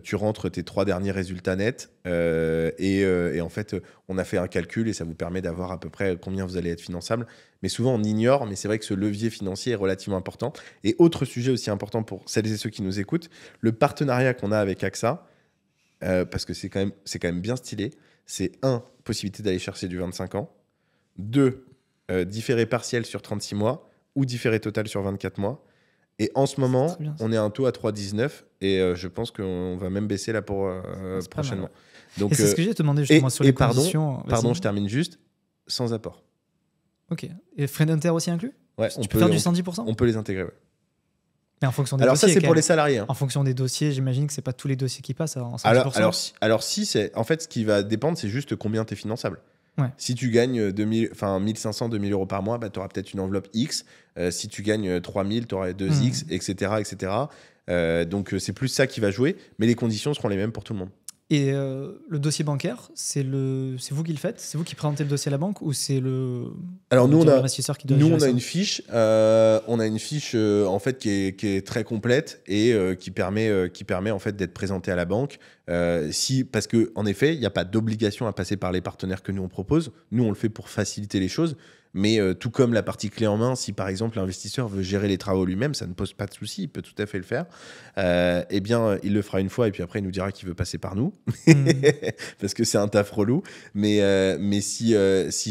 tu rentres tes 3 derniers résultats nets et en fait, on a fait un calcul et ça vous permet d'avoir à peu près combien vous allez être finançable. Mais souvent, on ignore, mais c'est vrai que ce levier financier est relativement important. Et autre sujet aussi important pour celles et ceux qui nous écoutent, le partenariat qu'on a avec AXA, parce que c'est quand même bien stylé. C'est 1, possibilité d'aller chercher du 25 ans. 2, différé partiel sur 36 mois ou différé total sur 24 mois. Et en ce moment, on est à un taux à 3,19 et je pense qu'on va même baisser là pour prochainement. Donc, et c'est ce que j'ai demandé justement sur les conditions. Pardon, je termine juste, sans apport. Ok. Et frais d'inter aussi inclus ? Ouais, tu peux faire du 110% ? On peut les intégrer, ouais. Mais en fonction des alors dossiers, ça, c'est pour les salariés. Hein. En fonction des dossiers, j'imagine que c'est pas tous les dossiers qui passent en 110%. Alors si, en fait, ce qui va dépendre, c'est juste combien tu es finançable. Ouais. Si tu gagnes 1500, 2000 euros par mois, bah, tu auras peut-être une enveloppe X. Si tu gagnes 3000, tu auras 2X, etc. etc. Donc, c'est plus ça qui va jouer, mais les conditions seront les mêmes pour tout le monde. Et le dossier bancaire, c'est vous qui le faites? C'est vous qui présentez le dossier à la banque ou c'est Alors l'investisseur qui doit gérer ça? une fiche, en fait qui est très complète et qui permet en fait d'être présentée à la banque. Parce que en effet, il n'y a pas d'obligation à passer par les partenaires que nous on propose. Nous on le fait pour faciliter les choses. Mais tout comme la partie clé en main, si par exemple l'investisseur veut gérer les travaux lui-même, ça ne pose pas de souci, il peut tout à fait le faire. Eh bien, il le fera une fois et puis après, il nous dira qu'il veut passer par nous. Parce que c'est un taf relou. Mais si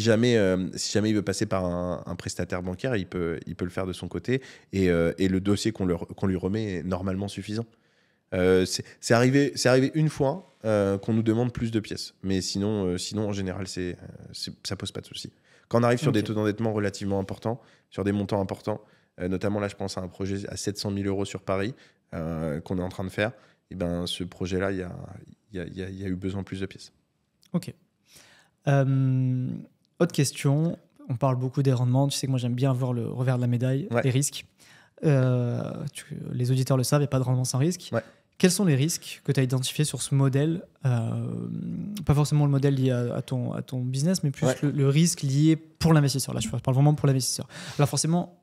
jamais il veut passer par un prestataire bancaire, il peut le faire de son côté. Et le dossier qu'on lui remet est normalement suffisant. C'est arrivé une fois qu'on nous demande plus de pièces. Mais sinon en général, ça pose pas de souci. Quand on arrive sur des taux d'endettement relativement importants, sur des montants importants, notamment là, je pense à un projet à 700 000 euros sur Paris qu'on est en train de faire, et ben, ce projet-là, il y a eu besoin de plus de pièces. Ok. Autre question. On parle beaucoup des rendements. Tu sais que moi, j'aime bien voir le revers de la médaille, les risques. Les auditeurs le savent, il n'y a pas de rendement sans risque. Ouais. Quels sont les risques que tu as identifiés sur ce modèle? Pas forcément le modèle lié à ton business, mais plus le risque lié pour l'investisseur. Là, je parle vraiment pour l'investisseur. Alors forcément,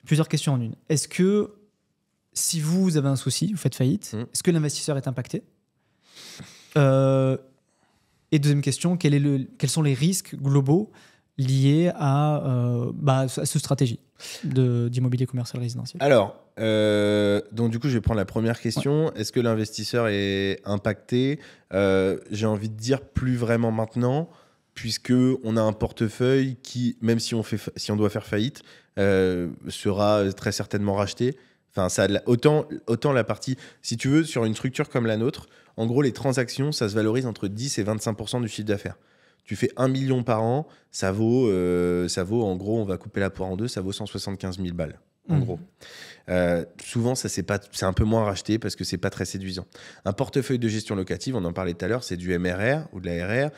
plusieurs questions en une. Est-ce que si vous avez un souci, vous faites faillite, est-ce que l'investisseur est impacté? Et deuxième question, quels sont les risques globaux liés à cette stratégie d'immobilier commercial résidentiel? Alors, donc du coup, je vais prendre la première question. Est-ce que l'investisseur est impacté? J'ai envie de dire plus vraiment maintenant, puisqu'on a un portefeuille qui, même si on doit faire faillite, sera très certainement racheté. Enfin, autant la partie, si tu veux, sur une structure comme la nôtre, en gros, les transactions, ça se valorise entre 10 et 25% du chiffre d'affaires. Tu fais 1 million par an, ça vaut, en gros, on va couper la poire en deux, ça vaut 175 000 balles, en gros. Souvent, c'est un peu moins racheté parce que c'est pas très séduisant. Un portefeuille de gestion locative, on en parlait tout à l'heure, c'est du MRR ou de la RR,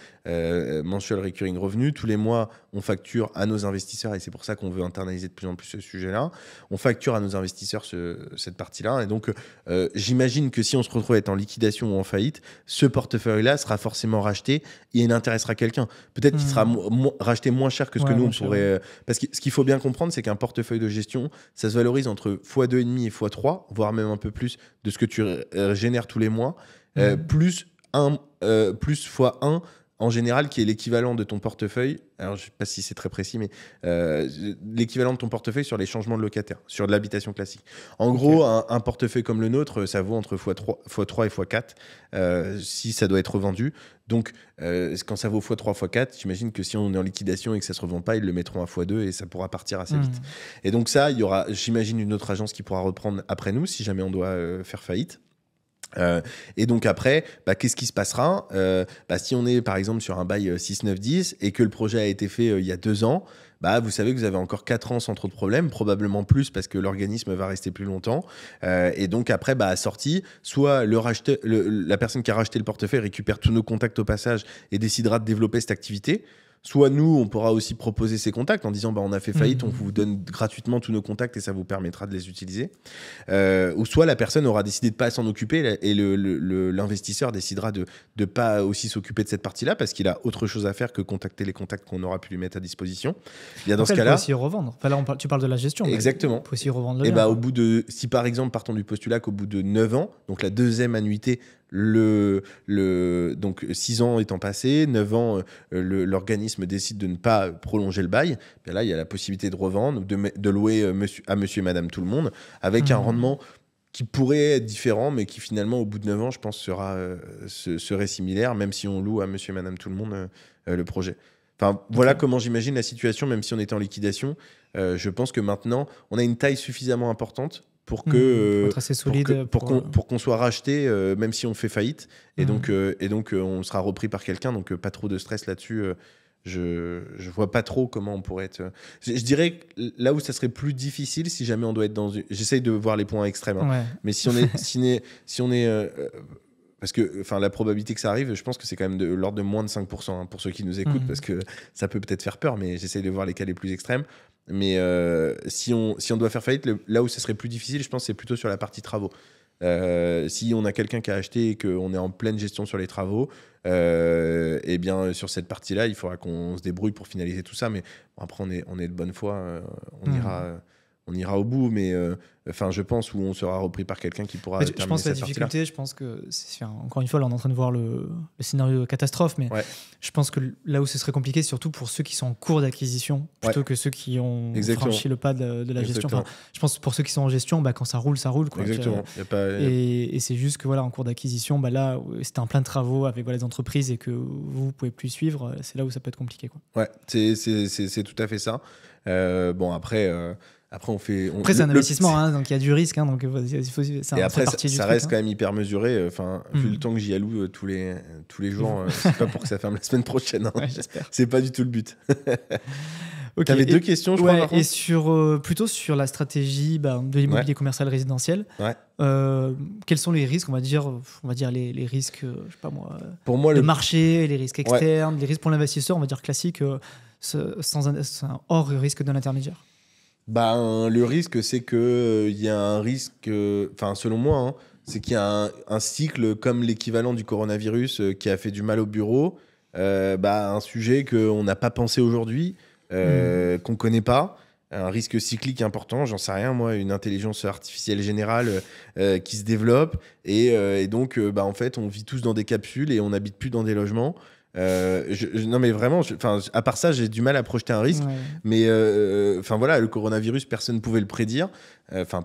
mensual recurring revenue. Tous les mois, on facture à nos investisseurs et c'est pour ça qu'on veut internaliser de plus en plus ce sujet-là. On facture à nos investisseurs cette partie-là. Et donc, j'imagine que si on se retrouve à être en liquidation ou en faillite, ce portefeuille-là sera forcément racheté et il intéressera quelqu'un. Peut-être qu'il sera racheté moins cher que ce que nous, on pourrait... Parce que ce qu'il faut bien comprendre, c'est qu'un portefeuille de gestion, ça se valorise entre x2,5 et x3, voire même un peu plus de ce que tu génères tous les mois, plus x1 en général, qui est l'équivalent de ton portefeuille. Alors, je ne sais pas si c'est très précis, mais l'équivalent de ton portefeuille sur les changements de locataires, sur de l'habitation classique. En gros, un portefeuille comme le nôtre, ça vaut entre x3 et x4 si ça doit être revendu. Donc, quand ça vaut x3, x4, j'imagine que si on est en liquidation et que ça ne se revend pas, ils le mettront à x2 et ça pourra partir assez vite. Et donc ça, il y aura, j'imagine, une autre agence qui pourra reprendre après nous si jamais on doit faire faillite. Et donc après, qu'est-ce qui se passera si on est par exemple sur un bail 6, 9, 10 et que le projet a été fait il y a 2 ans, vous savez que vous avez encore 4 ans sans trop de problèmes, probablement plus parce que l'organisme va rester plus longtemps. Et donc après, à sortie, soit la personne qui a racheté le portefeuille récupère tous nos contacts au passage et décidera de développer cette activité. Soit nous, on pourra aussi proposer ces contacts en disant on a fait faillite, on vous donne gratuitement tous nos contacts et ça vous permettra de les utiliser. Ou soit la personne aura décidé de ne pas s'en occuper et l'investisseur décidera de ne pas aussi s'occuper de cette partie-là parce qu'il a autre chose à faire que contacter les contacts qu'on aura pu lui mettre à disposition. Et dans ce cas-là, il peut aussi revendre. Enfin, là, tu parles de la gestion. Exactement. Il peut aussi revendre le bien. Si par exemple, partons du postulat qu'au bout de 9 ans, donc la deuxième annuité, donc 6 ans étant passés, 9 ans, l'organisme décide de ne pas prolonger le bail, bien là, il y a la possibilité de revendre, de louer à monsieur et madame tout le monde, avec un rendement qui pourrait être différent, mais qui finalement, au bout de 9 ans, je pense, serait similaire, même si on loue à monsieur et madame tout le monde le projet. Enfin, voilà comment j'imagine la situation, même si on était en liquidation. Je pense que maintenant, on a une taille suffisamment importante pour qu'on soit racheté, même si on fait faillite. Et donc, on sera repris par quelqu'un. Donc, pas trop de stress là-dessus. Je vois pas trop comment on pourrait être... Je dirais que là où ça serait plus difficile, si jamais on doit être dans... J'essaye de voir les points extrêmes. Mais si on est... parce que la probabilité que ça arrive, je pense que c'est quand même de l'ordre de moins de 5%, hein, pour ceux qui nous écoutent, parce que ça peut peut-être faire peur, mais j'essaie de voir les cas les plus extrêmes. Mais si on doit faire faillite, là où ce serait plus difficile, je pense, c'est plutôt sur la partie travaux. Si on a quelqu'un qui a acheté et qu'on est en pleine gestion sur les travaux, et bien sur cette partie-là, il faudra qu'on se débrouille pour finaliser tout ça. Mais bon, après, on est de bonne foi, on ira au bout, mais je pense où on sera repris par quelqu'un qui pourra terminer cette partie-là. Je pense que la difficulté, je pense que encore une fois, là, on est en train de voir le scénario de catastrophe, mais je pense que là où ce serait compliqué, c'est surtout pour ceux qui sont en cours d'acquisition, plutôt que ceux qui ont franchi le pas de la gestion. Je pense que pour ceux qui sont en gestion, quand ça roule, quoi. Exactement. Et c'est juste que en cours d'acquisition, là, c'était en plein de travaux avec les entreprises et que vous pouvez plus suivre, c'est là où ça peut être compliqué, quoi. Ouais, c'est tout à fait ça. Après, après, c'est un investissement, donc il y a du risque. Donc, et après, ça reste quand même hyper mesuré. Vu le temps que j'y alloue tous les jours, c'est pas pour que ça ferme la semaine prochaine. Hein. Ouais, j'espère. C'est pas du tout le but. Okay. Tu avais deux questions, je crois. Et plutôt sur la stratégie de l'immobilier commercial résidentiel. Quels sont les risques, on va dire les risques, je sais pas moi, pour moi, le marché, les risques externes, les risques pour l'investisseur, on va dire classique, hors risque de l'intermédiaire. Le risque, c'est qu'il y a un risque, selon moi, hein, c'est qu'il y a un cycle comme l'équivalent du coronavirus qui a fait du mal au bureau, un sujet qu'on n'a pas pensé aujourd'hui, qu'on ne connaît pas, un risque cyclique important, j'en sais rien, moi, une intelligence artificielle générale qui se développe, et donc, en fait, on vit tous dans des capsules et on n'habite plus dans des logements. Non mais vraiment, à part ça, j'ai du mal à projeter un risque. Mais le coronavirus, personne ne pouvait le prédire.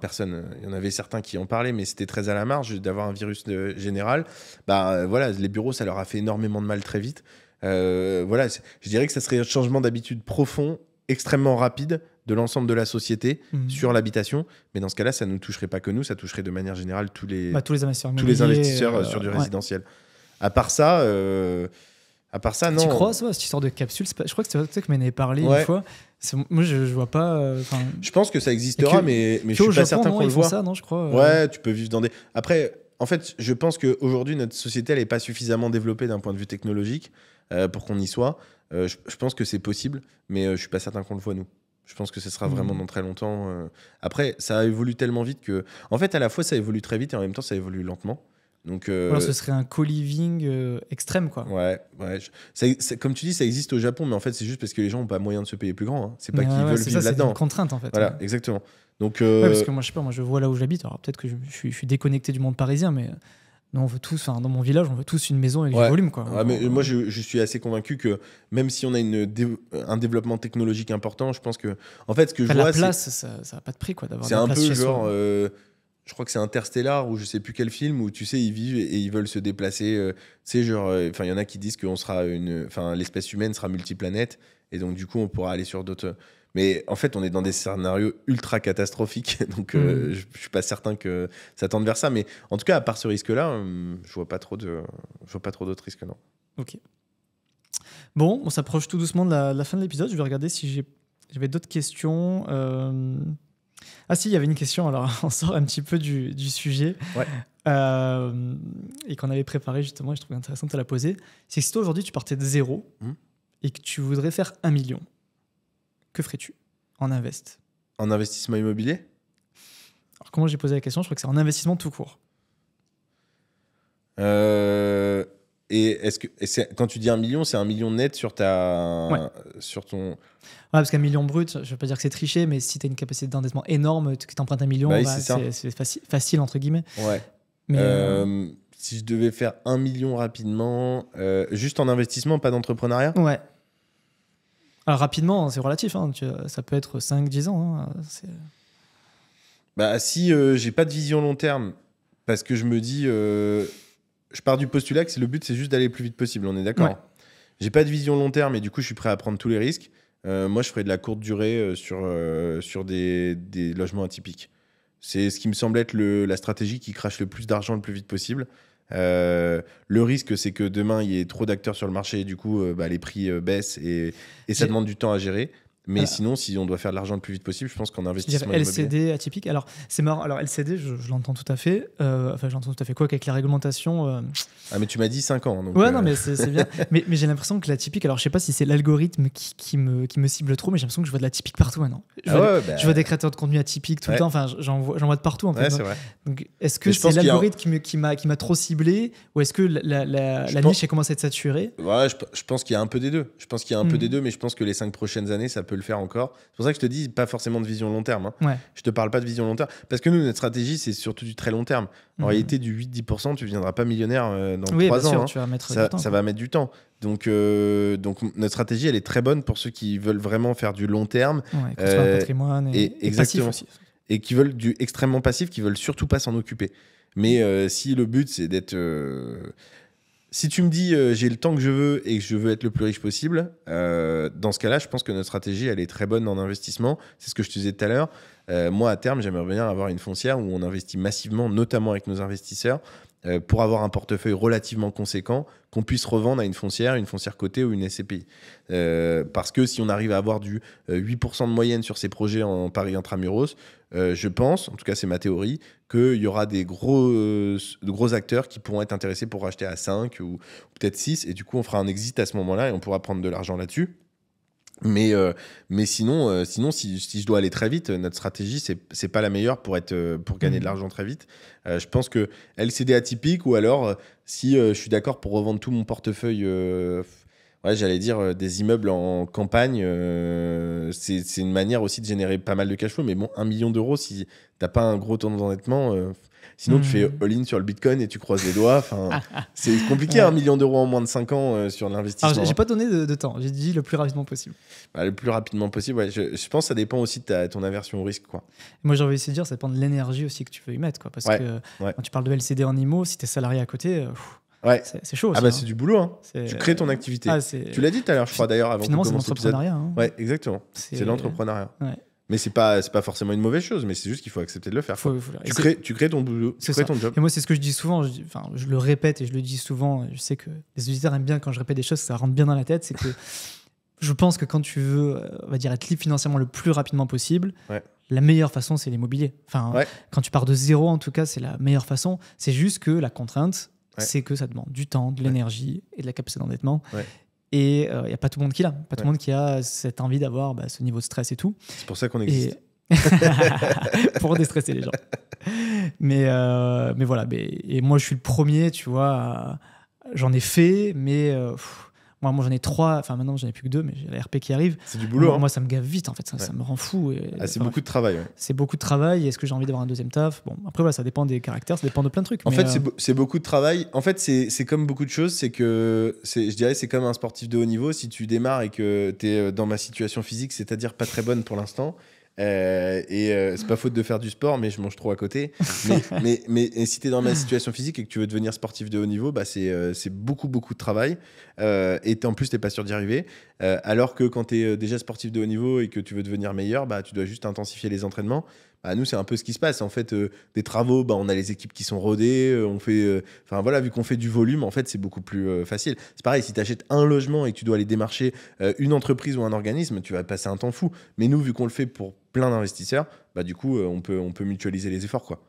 Personne. Il y en avait certains qui en parlaient, mais c'était très à la marge d'avoir un virus général. Les bureaux, ça leur a fait énormément de mal très vite. Je dirais que ça serait un changement d'habitude profond, extrêmement rapide de l'ensemble de la société sur l'habitation. Mais dans ce cas-là, ça ne toucherait pas que nous, ça toucherait de manière générale tous les investisseurs sur du résidentiel. À part ça, non. Tu crois ça, cette histoire de capsule? Je crois que c'est toi qui m'en avais parlé une fois. Moi, je vois pas. Je pense que ça existera, mais je suis pas certain qu'on le voit. Ça, non, je crois. Ouais, tu peux vivre dans des. Après, en fait, je pense qu'aujourd'hui, notre société, elle n'est pas suffisamment développée d'un point de vue technologique pour qu'on y soit. Je pense que c'est possible, mais je suis pas certain qu'on le voit, nous. Je pense que ce sera vraiment dans très longtemps. Après, ça évolue tellement vite que. En fait, à la fois, ça évolue très vite et en même temps, ça évolue lentement. Donc, alors, ce serait un co-living extrême, quoi. Ouais. Comme tu dis, ça existe au Japon, mais en fait, c'est juste parce que les gens n'ont pas moyen de se payer plus grand. Hein. C'est pas qu'ils veulent vivre là-dedans. C'est une contrainte, en fait. Voilà, exactement. Donc, parce que moi, je sais pas, je vois là où j'habite. Alors, peut-être que je suis déconnecté du monde parisien, mais nous, on veut tous, dans mon village, on veut tous une maison avec du volume, quoi. Ouais, mais moi, je suis assez convaincu que même si on a un développement technologique important, je pense que, en fait, ce que je vois, la place, ça n'a pas de prix, quoi, d'avoir c'est de la place un peu chez genre. soi. Je crois que c'est Interstellar ou je sais plus quel film où tu sais ils vivent et ils veulent se déplacer. Il y en a qui disent qu'on sera l'espèce humaine sera multiplanète et donc du coup on pourra aller sur d'autres. Mais en fait on est dans des scénarios ultra catastrophiques donc je suis pas certain que ça tende vers ça. Mais en tout cas à part ce risque-là, je vois pas trop d'autres risques, non. Ok. Bon, on s'approche tout doucement de la fin de l'épisode. Je vais regarder si j'avais d'autres questions. Ah si, il y avait une question, alors on sort un petit peu du sujet, et qu'on avait préparé justement, et je trouvais intéressant de te la poser. C'est que si toi aujourd'hui tu partais de zéro et que tu voudrais faire 1 million, que ferais-tu en investissement immobilier? Alors comment j'ai posé la question? Je crois que c'est en investissement tout court. Et quand tu dis 1 million, c'est 1 million net sur sur ton. Ouais, parce qu'un million brut, je ne veux pas dire que c'est triché, mais si tu as une capacité d'endettement énorme, que tu empruntes 1 million, c'est facile, entre guillemets. Ouais. Mais si je devais faire 1 million rapidement, juste en investissement, pas d'entrepreneuriat? Ouais. Alors rapidement, c'est relatif, hein, ça peut être 5-10 ans. Hein, si j'ai pas de vision long terme, parce que je me dis. Je pars du postulat que le but, c'est juste d'aller le plus vite possible, on est d'accord? Ouais. J'ai pas de vision long terme et du coup, je suis prêt à prendre tous les risques. Moi, je ferais de la courte durée sur des logements atypiques. C'est ce qui me semble être la stratégie qui crache le plus d'argent le plus vite possible. Le risque, c'est que demain, il y ait trop d'acteurs sur le marché et du coup, les prix baissent et ça demande du temps à gérer. Mais sinon, si on doit faire de l'argent le plus vite possible, je pense qu'en investissement immobilier... LCD atypique. Alors, c'est marrant. Alors, LCD, je l'entends tout à fait. Enfin, j'entends tout à fait quoi qu'avec la réglementation. Ah, mais tu m'as dit 5 ans. Donc, ouais, non, mais c'est bien. mais j'ai l'impression que l'atypique, alors je sais pas si c'est l'algorithme qui me cible trop, mais j'ai l'impression que je vois de l'atypique partout maintenant. Je vois des créateurs de contenu atypiques tout le temps. Enfin, j'en vois de partout en fait. Ouais, c'est vrai. Donc, est-ce que c'est l'algorithme qui m'a trop ciblé, ou est-ce que la niche a commencé à être saturée? Ouais, je pense qu'il y a un peu des deux. Je pense qu'il y a un peu des deux, mais je pense que les 5 prochaines années, ça peut le faire encore. C'est pour ça que je te dis, pas forcément de vision long terme. Hein. Ouais. Je te parle pas de vision long terme. Parce que nous, notre stratégie, c'est surtout du très long terme. En réalité, du 8-10%, tu ne viendras pas millionnaire dans 3 ans. Sûr, hein. tu vas mettre Ça va mettre du temps. Donc, notre stratégie, elle est très bonne pour ceux qui veulent vraiment faire du long terme. Ouais, construire un patrimoine et exactement. passif aussi. Et qui veulent du extrêmement passif, qui veulent surtout pas s'en occuper. Mais si le but, c'est d'être... Si tu me dis j'ai le temps que je veux et que je veux être le plus riche possible, dans ce cas-là, je pense que notre stratégie, elle est très bonne en investissement. C'est ce que je te disais tout à l'heure. Moi, à terme, j'aimerais bien avoir une foncière où on investit massivement, notamment avec nos investisseurs, pour avoir un portefeuille relativement conséquent qu'on puisse revendre à une foncière cotée ou une SCPI. Parce que si on arrive à avoir du 8% de moyenne sur ces projets en Paris intramuros, je pense, en tout cas c'est ma théorie, qu'il y aura de gros acteurs qui pourront être intéressés pour racheter à 5 ou peut-être 6, et du coup on fera un exit à ce moment-là et on pourra prendre de l'argent là-dessus. Mais sinon, si je dois aller très vite, notre stratégie, c'est pas la meilleure pour gagner de l'argent très vite. Je pense que LCD atypique, ou alors, si je suis d'accord pour revendre tout mon portefeuille, j'allais dire des immeubles en campagne, c'est une manière aussi de générer pas mal de cash flow. Mais bon, 1 million d'euros, si t'as pas un gros taux d'endettement... Sinon, tu fais all-in sur le Bitcoin et tu croises les doigts. C'est compliqué, 1 million d'euros en moins de 5 ans sur l'investissement. Alors, j'ai pas donné de temps. J'ai dit le plus rapidement possible. Le plus rapidement possible, ouais. Je pense que ça dépend aussi de ton aversion au risque, quoi. Moi, j'ai envie de dire, ça dépend de l'énergie aussi que tu veux y mettre, quoi. Parce que quand tu parles de LCD en IMO, si t'es salarié à côté... c'est chaud aussi. C'est du boulot. Hein. Tu crées ton activité. Tu l'as dit tout à l'heure, je crois, d'ailleurs, avant finalement, qu'on commence l'épisode. Finalement, c'est l'entrepreneuriat. Ouais, exactement. C'est l'entrepreneuriat. Ouais. Mais c'est pas forcément une mauvaise chose, mais c'est juste qu'il faut accepter de le faire. Tu crées ton boulot, tu crées ton job. Et moi, c'est ce que je dis souvent, je le répète et je le dis souvent, je sais que les auditeurs aiment bien quand je répète des choses, ça rentre bien dans la tête, c'est que je pense que quand tu veux, on va dire, être libre financièrement le plus rapidement possible, la meilleure façon, c'est l'immobilier. Quand tu pars de zéro, en tout cas, c'est la meilleure façon. C'est juste que la contrainte, c'est que ça demande du temps, de l'énergie et de la capacité d'endettement. Et il n'y a pas tout le monde qui l'a. Pas tout le monde qui a cette envie d'avoir ce niveau de stress et tout. C'est pour ça qu'on existe. Pour déstresser les gens. Mais voilà. Et moi, je suis le premier, tu vois. J'en ai fait, mais moi, j'en ai 3. Enfin, maintenant, j'en ai plus que 2, mais j'ai la RP qui arrive. C'est du boulot. Moi, ça me gave vite, en fait. Ça me rend fou. C'est beaucoup de travail. C'est beaucoup de travail. Est-ce que j'ai envie d'avoir un deuxième taf? Bon, après, voilà, ça dépend des caractères, ça dépend de plein de trucs. En fait, c'est beaucoup de travail. En fait, c'est comme beaucoup de choses. Je dirais, c'est comme un sportif de haut niveau. Si tu démarres et que tu es dans ma situation physique, c'est-à-dire pas très bonne pour l'instant, c'est pas faute de faire du sport, mais je mange trop à côté. mais si tu es dans ma situation physique et que tu veux devenir sportif de haut niveau, c'est beaucoup de travail. Et en plus, t'es pas sûr d'y arriver. Alors que quand tu es déjà sportif de haut niveau et que tu veux devenir meilleur, tu dois juste intensifier les entraînements. Nous, c'est un peu ce qui se passe. En fait, des travaux, on a les équipes qui sont rodées. On fait, vu qu'on fait du volume, en fait, c'est beaucoup plus facile. C'est pareil, si tu achètes un logement et que tu dois aller démarcher une entreprise ou un organisme, tu vas passer un temps fou. Mais nous, vu qu'on le fait pour plein d'investisseurs, du coup, on peut mutualiser les efforts, quoi.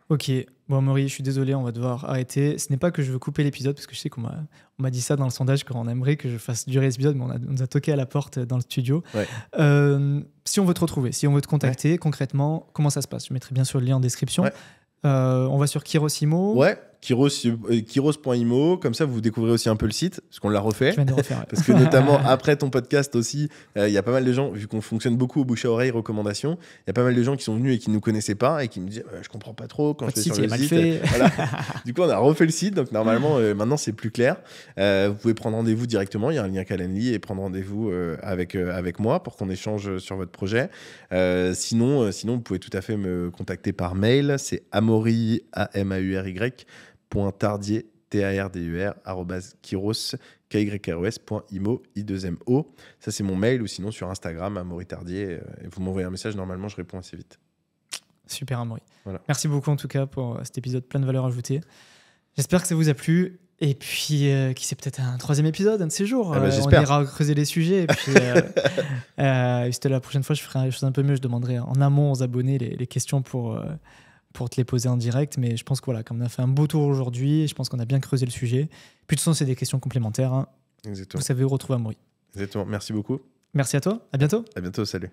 Ok, bon Maury, je suis désolé, on va devoir arrêter. Ce n'est pas que je veux couper l'épisode, parce que je sais qu'on m'a dit ça dans le sondage, qu'on aimerait que je fasse durer l'épisode, mais on nous a toqué à la porte dans le studio. Si on veut te retrouver, si on veut te contacter, concrètement, comment ça se passe? Je mettrai bien sûr le lien en description. On va sur Kirosimo. Ouais, Kiros.imo, comme ça vous découvrez aussi un peu le site, parce qu'on l'a refait. Je viens de refaire, parce que notamment après ton podcast aussi, il y a pas mal de gens, vu qu'on fonctionne beaucoup au bouche à oreille, recommandations, il y a pas mal de gens qui sont venus et qui ne nous connaissaient pas et qui me disaient je comprends pas trop quand je vais sur le site. Voilà. Du coup, on a refait le site, donc normalement, maintenant c'est plus clair. Vous pouvez prendre rendez-vous directement, il y a un lien Calendly, et prendre rendez-vous avec moi pour qu'on échange sur votre projet. Sinon, vous pouvez tout à fait me contacter par mail, c'est Amaury, AMAURY, .tardier, @kiros, KYROS.imo, I2MO. Ça, c'est mon mail, ou sinon sur Instagram, Amaury Tardier. Et vous m'envoyez un message, normalement, je réponds assez vite. Super, Amaury. Voilà. Merci beaucoup, en tout cas, pour cet épisode plein de valeur ajoutée. J'espère que ça vous a plu. Et puis, qui sait, peut-être un 3e épisode, un de ces jours. Ah bah, On j'espère. ira creuser les sujets. Et puis, c'était la prochaine fois, je ferai les choses un peu mieux. Je demanderai en amont aux abonnés les questions pour te les poser en direct. Mais je pense que voilà, comme on a fait un beau tour aujourd'hui, je pense qu'on a bien creusé le sujet. Puis de toute façon, c'est des questions complémentaires. Hein. Exactement. Vous savez où retrouver Amaury. Exactement. Merci beaucoup. Merci à toi. À bientôt. À bientôt. Salut.